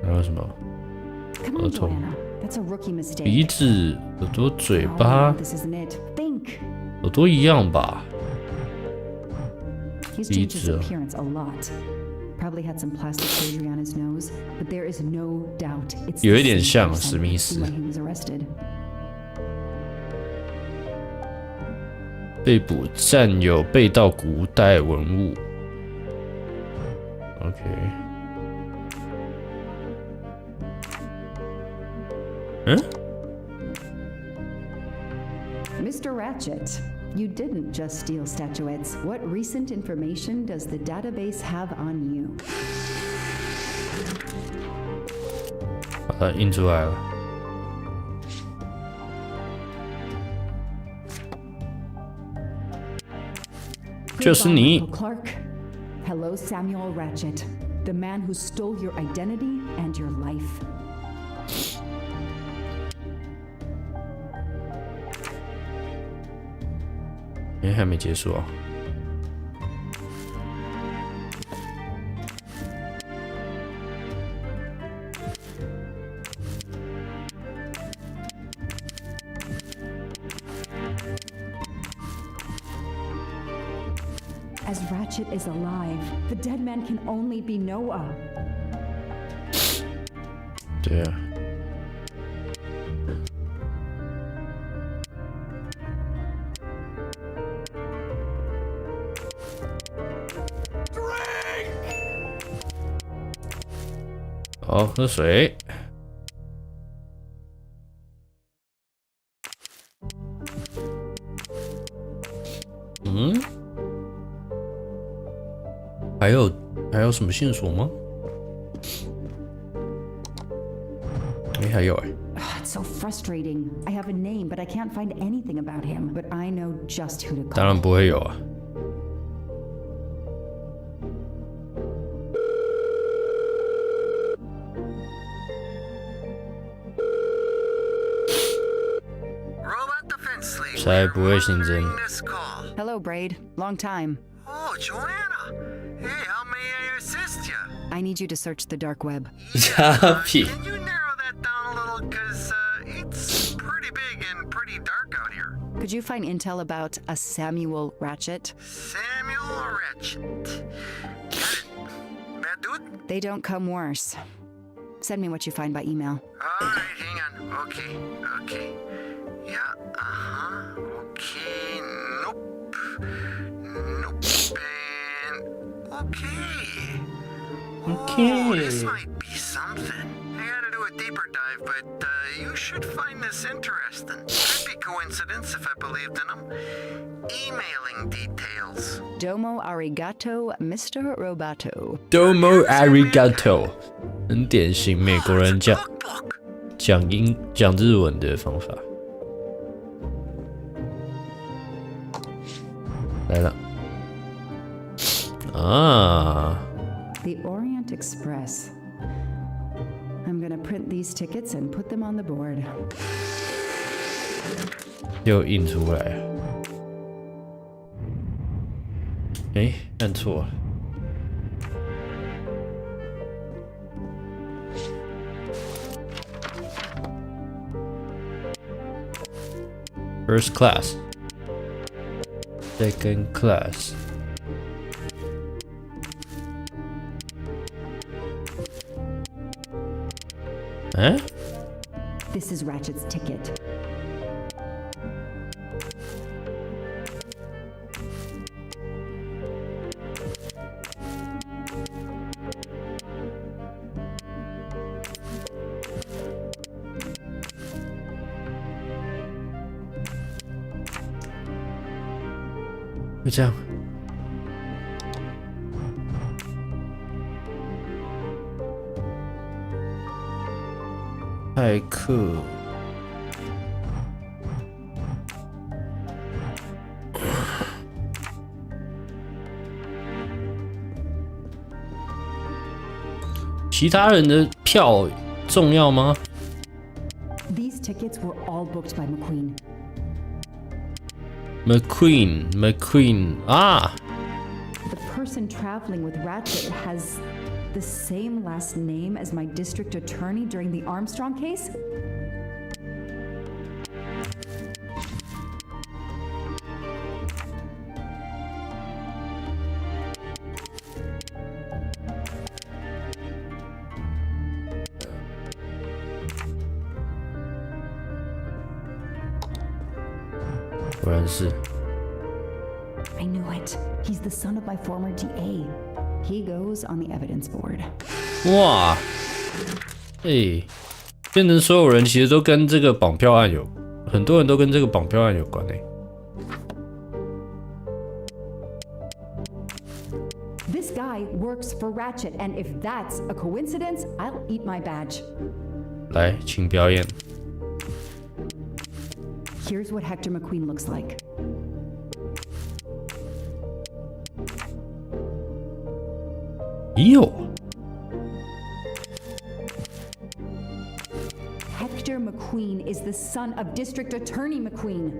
还有什么？耳朵、鼻子、耳朵、嘴巴，耳朵一样吧？鼻子有一点像史密斯。被捕占有被盗古代文物。OK。 Mr. Ratchet, you didn't just steal statuettes. What recent information does the database have on you? 把它印出来了。就是你。 Clark. Hello, Samuel Ratchet, the man who stole your identity and your life. 还没结束啊。As Ratchet is alive, the dead man can only be Noah. 对啊。 好，喝水。还有什么线索吗？还有It's so frustrating. I have a name, but I can't find anything about him. But I know just who to call. 当然不会有啊。 才不会新增。 Hello, Braid. Long time. Oh, Joanna. Hey, how may I assist you? I need you to search the dark web. Can you narrow that down a little? Cause it's pretty big and pretty pretty dark out here. Could you find intel about a Samuel Ratchet? Samuel Ratchet. Got it. Bad dude? They don't come worse. Send me what you find by email. Alright, hang on. Okay. Yeah, uh-huh. Okay, nope. And... Okay. Oh, this might be something. I gotta do a deeper dive, but you should find this interesting. Could be coincidence if I believed in them. Emailing details. Domo arigato, Mr. Roboto. Domo arigato， 很典型美国人讲日文的方法。来了。啊。The Orient Express. I'm gonna print these tickets and put them on the board. 又印出来了。哎，按错了。First class, second class. Huh? This is Ratchet's ticket. Good job. Haiku. These tickets were all booked by McQueen. McQueen. Ah! The person traveling with Ratchet has the same last name as my district attorney during the Armstrong case? I knew it. He's the son of my former DA. He goes on the evidence board. 哇，哎，变成所有人其实都跟这个绑票案有，很多人都跟这个绑票案有关哎。This guy works for Ratchet, and if that's a coincidence, I'll eat my badge. 来，请表演。Here's what Hector McQueen looks like. Ew. Hector McQueen is the son of District Attorney McQueen.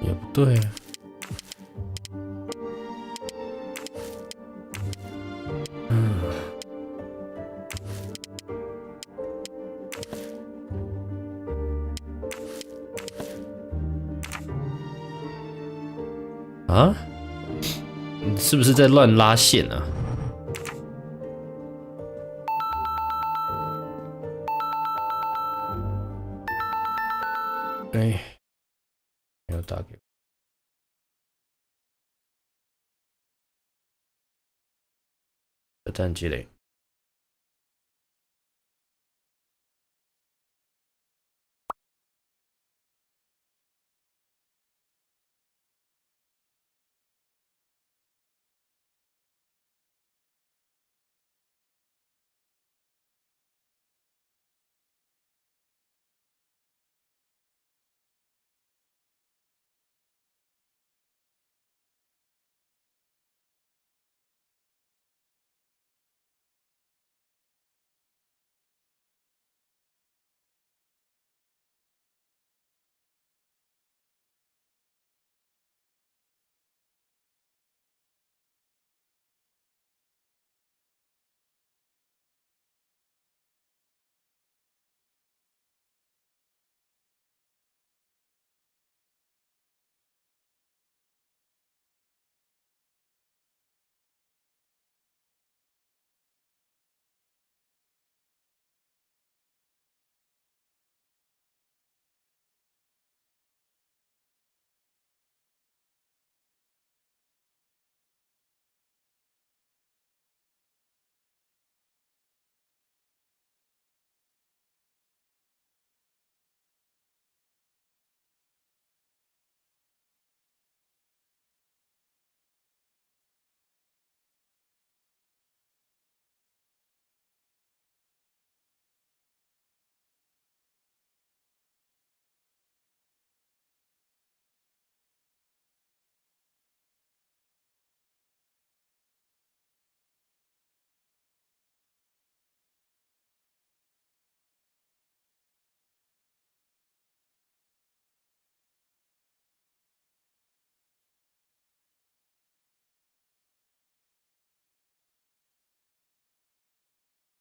Yeah, 不对啊。啊？你是不是在乱拉线啊？哎，没有打给我。等积累。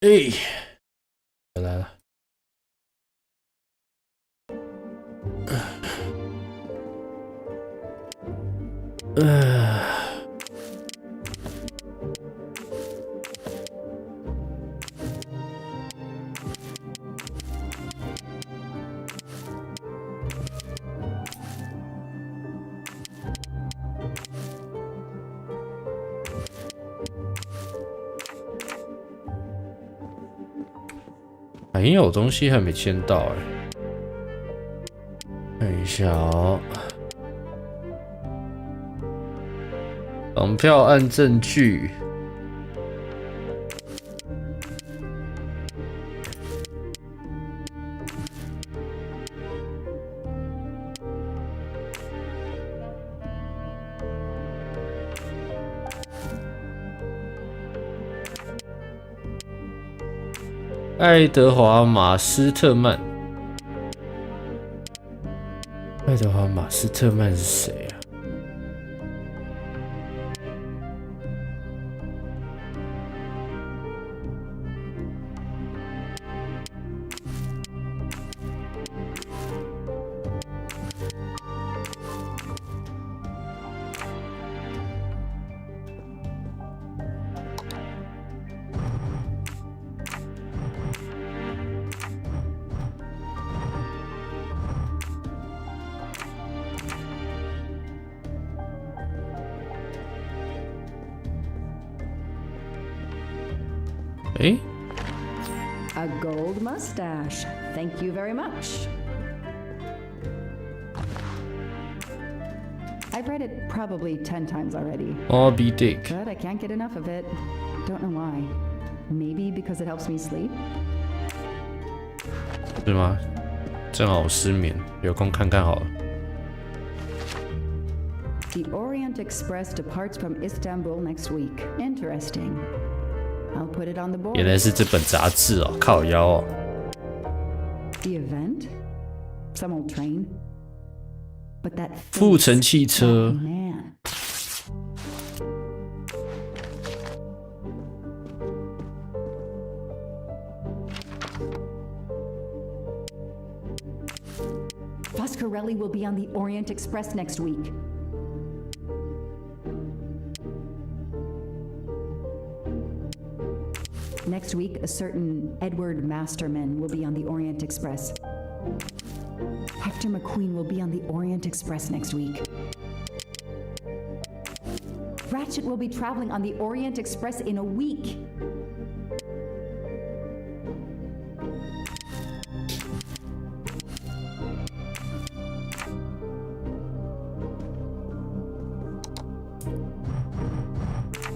哎，来了。还有东西还没签到哎，看一下哦。绑票按证据。爱德华·马斯特曼，爱德华·马斯特曼是谁啊？诶 A gold mustache. Thank you very much. I've read it probably 10 times already. Moby Dick. But I can't get enough of it. Don't know why. Maybe because it helps me sleep? 是吗？正好我失眠，有空看看好了。The Orient Express departs from Istanbul next week. Interesting. I'll put it on the board. 原来是这本杂志哦，靠腰哦。The event? Some old train? But that 富城汽车。Man. Foscarelli will be on the Orient Express next week. Next week, a certain Edward Masterman will be on the Orient Express. Hector McQueen will be on the Orient Express next week. Ratchet will be traveling on the Orient Express in a week.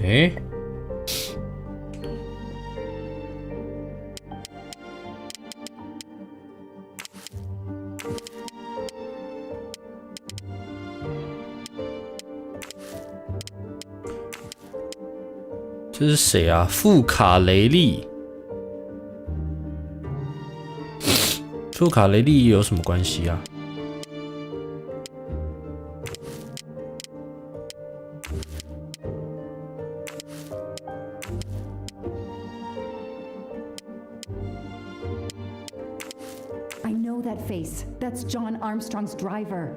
Eh? 这是谁啊？富卡雷利。富卡雷利有什么关系啊？ I know that face. That's John Armstrong's driver.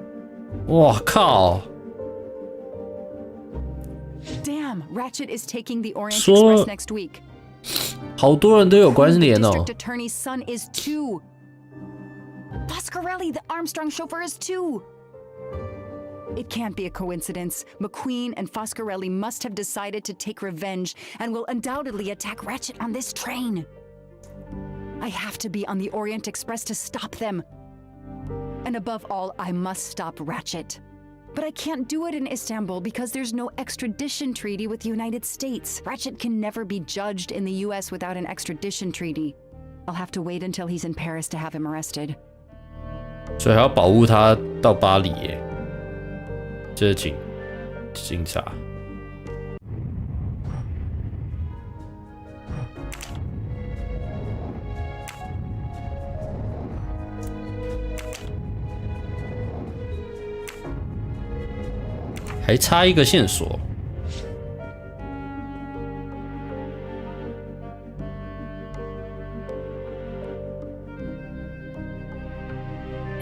哇靠！ Damn, Ratchet is taking the Orient Express next week. 好多人都有关联哦。 District Attorney's son is too. Foscarelli, the Armstrong chauffeur, is too. It can't be a coincidence. McQueen and Foscarelli must have decided to take revenge and will undoubtedly attack Ratchet on this train. I have to be on the Orient Express to stop them. And above all, I must stop Ratchet. But I can't do it in Istanbul because there's no extradition treaty with the United States. Ratchet can never be judged in the US without an extradition treaty. I'll have to wait until he's in Paris to have him arrested. 所以还要保护他到巴黎耶。这是警察。 还差一个线索。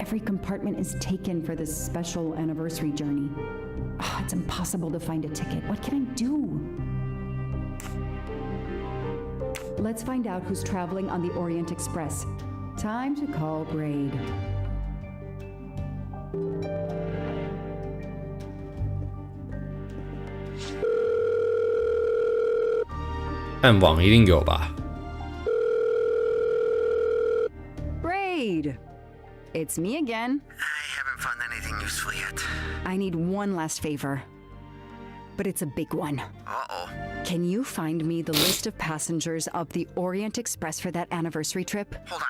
every compartment is taken for this special anniversary journey. Oh, it's impossible to find a ticket. What can I do? Let's find out who's traveling on the Orient Express. Time to call Braid. 暗网一定有吧 Braid! It's me again. I haven't found anything useful yet. I need one last favor. But it's a big one. Uh-oh. Can you find me the list of passengers of the Orient Express for that anniversary trip? Hold on.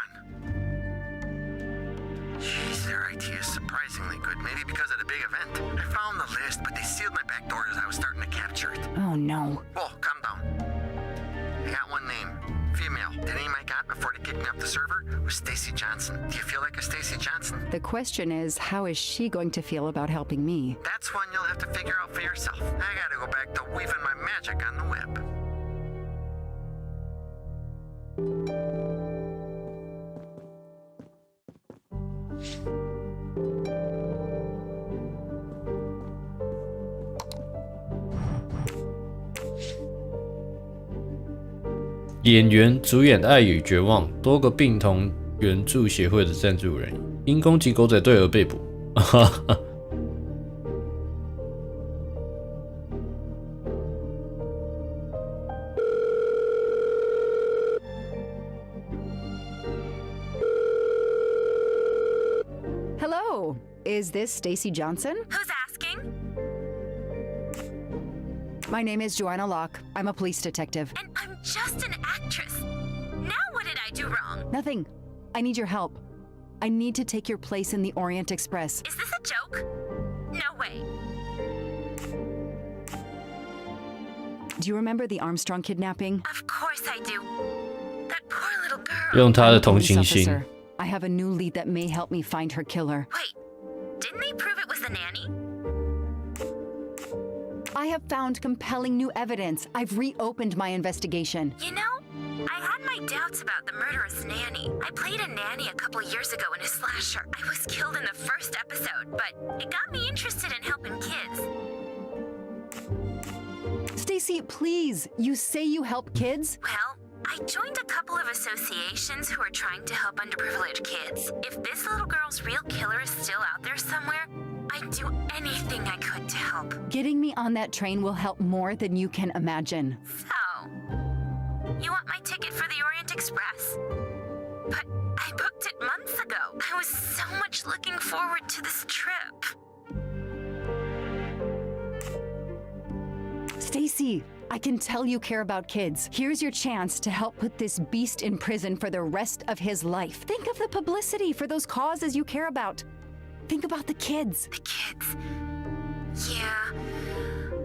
Jeez, their IT is surprisingly good. Maybe because of the big event. I found the list, but they sealed my back door as I was starting to capture it. Oh, no. Whoa, calm down. I got one name. Female. The name I got before they kicked me off the server was Stacy Johnson. Do you feel like a Stacy Johnson? The question is, how is she going to feel about helping me? That's one you'll have to figure out for yourself. I gotta go back to weaving my magic on the web. 演员主演《爱与绝望》，多个病童援助协会的赞助人，因攻击狗仔队而被捕。Hello, is this Stacy Johnson? Who's asking? My name is Joanna Locke. I'm a police detective. And I'm just an actress. Now what did I do wrong? Nothing. I need your help. I need to take your place in the Orient Express. Is this a joke? No way. Do you remember the Armstrong kidnapping? Of course I do. That poor little girl. 用他的同情心。 I have a new lead that may help me find her killer. Wait, didn't they prove it was the nanny? I have found compelling new evidence. I've reopened my investigation. You know, I had my doubts about the murderous nanny. I played a nanny a couple years ago in a slasher. I was killed in the first episode, but it got me interested in helping kids. Stacy, please, you say you help kids? Well, I joined a couple of associations who are trying to help underprivileged kids. If this little girl's real killer is still out there somewhere, I'd do anything I could to help. Getting me on that train will help more than you can imagine. So, you want my ticket for the Orient Express? But I booked it months ago. I was so much looking forward to this trip. Stacy, I can tell you care about kids. Here's your chance to help put this beast in prison for the rest of his life. Think of the publicity for those causes you care about. Think about the kids. The kids. Yeah.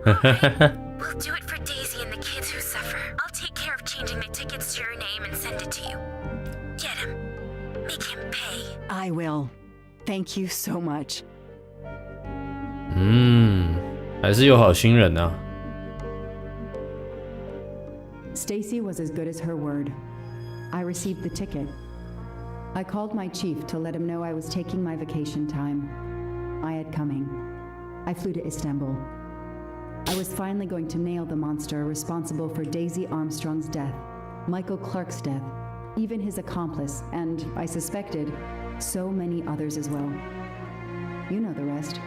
Right. We'll do it for Daisy and the kids who suffer. I'll take care of changing the tickets to your name and send it to you. Get him. Make him pay. I will. Thank you so much. 还是有好心人啊。 Stacy was as good as her word. I received the ticket. I called my chief to let him know I was taking my vacation time. I had coming. I flew to Istanbul. I was finally going to nail the monster responsible for Daisy Armstrong's death, Michael Clark's death, even his accomplice, and, I suspected, so many others as well. You know the rest.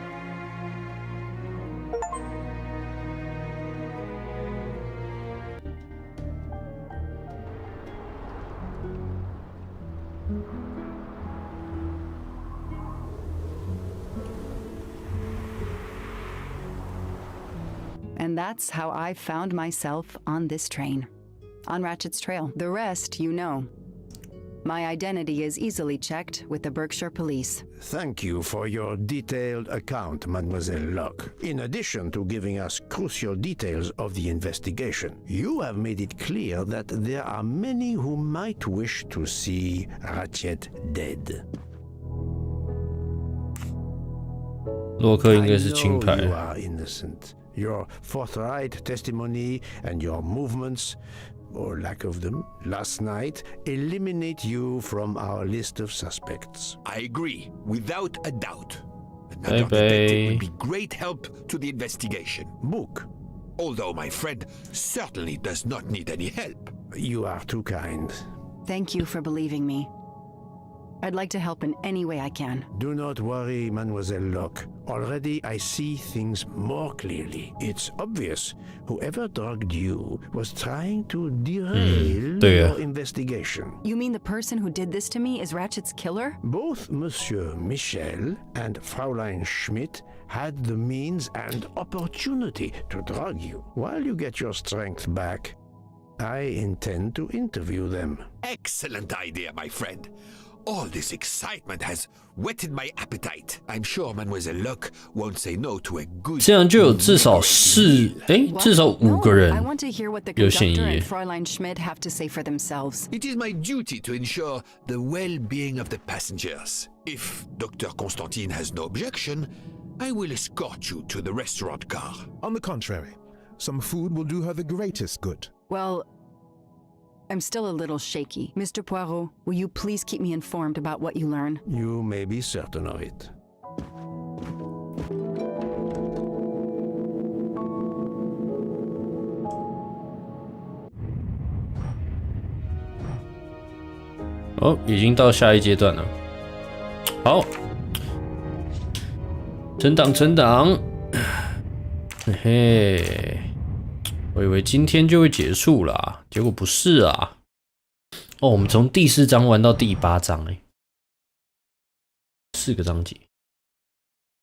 And that's how I found myself on this train. On Ratchet's trail. The rest, you know. My identity is easily checked with the Berkshire Police. Thank you for your detailed account, Mademoiselle Locke. In addition to giving us crucial details of the investigation, you have made it clear that there are many who might wish to see Ratchet dead. 洛克应该是清牌。 I know you are innocent. Your forthright testimony and your movements or lack of them, last night eliminate you from our list of suspects. I agree, without a doubt. Another detective would be great help to the investigation. Book. Although my friend certainly does not need any help. You are too kind. Thank you for believing me. I'd like to help in any way I can. Do not worry, Mademoiselle Locke. Already I see things more clearly. It's obvious whoever drugged you was trying to derail your investigation. You mean the person who did this to me is Ratchet's killer? Both Monsieur Michel and Fräulein Schmidt had the means and opportunity to drug you. While you get your strength back, I intend to interview them. Excellent idea, my friend. All this excitement has whetted my appetite. I'm sure Mademoiselle Locke won't say no to a good. 这样就有至少至少5个人 I want to hear what the 有嫌疑 conductor 耶 and Fräulein Schmidt have to say for themselves. It is my duty to ensure the well-being of the passengers. If Dr. Constantine has no objection, I will escort you to the restaurant car. On the contrary, some food will do her the greatest good. Well, I'm still a little shaky. Mr. Poirot, will you please keep me informed about what you learn? You may be certain of it.哦，已经到下一阶段了。好，存档，嘿嘿。我以为今天就会结束啦，结果不是啊！哦，我们从第4章玩到第8章4个章节。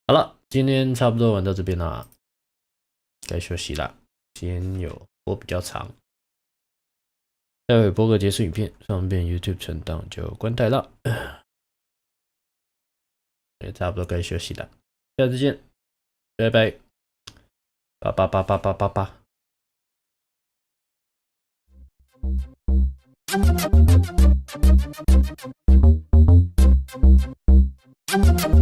好了，今天差不多玩到这边啦，该休息啦。今天有播比较长，待会播个结束影片，上遍 YouTube 存档就关台了。也差不多该休息了，下次见，拜拜，叭。Thank you.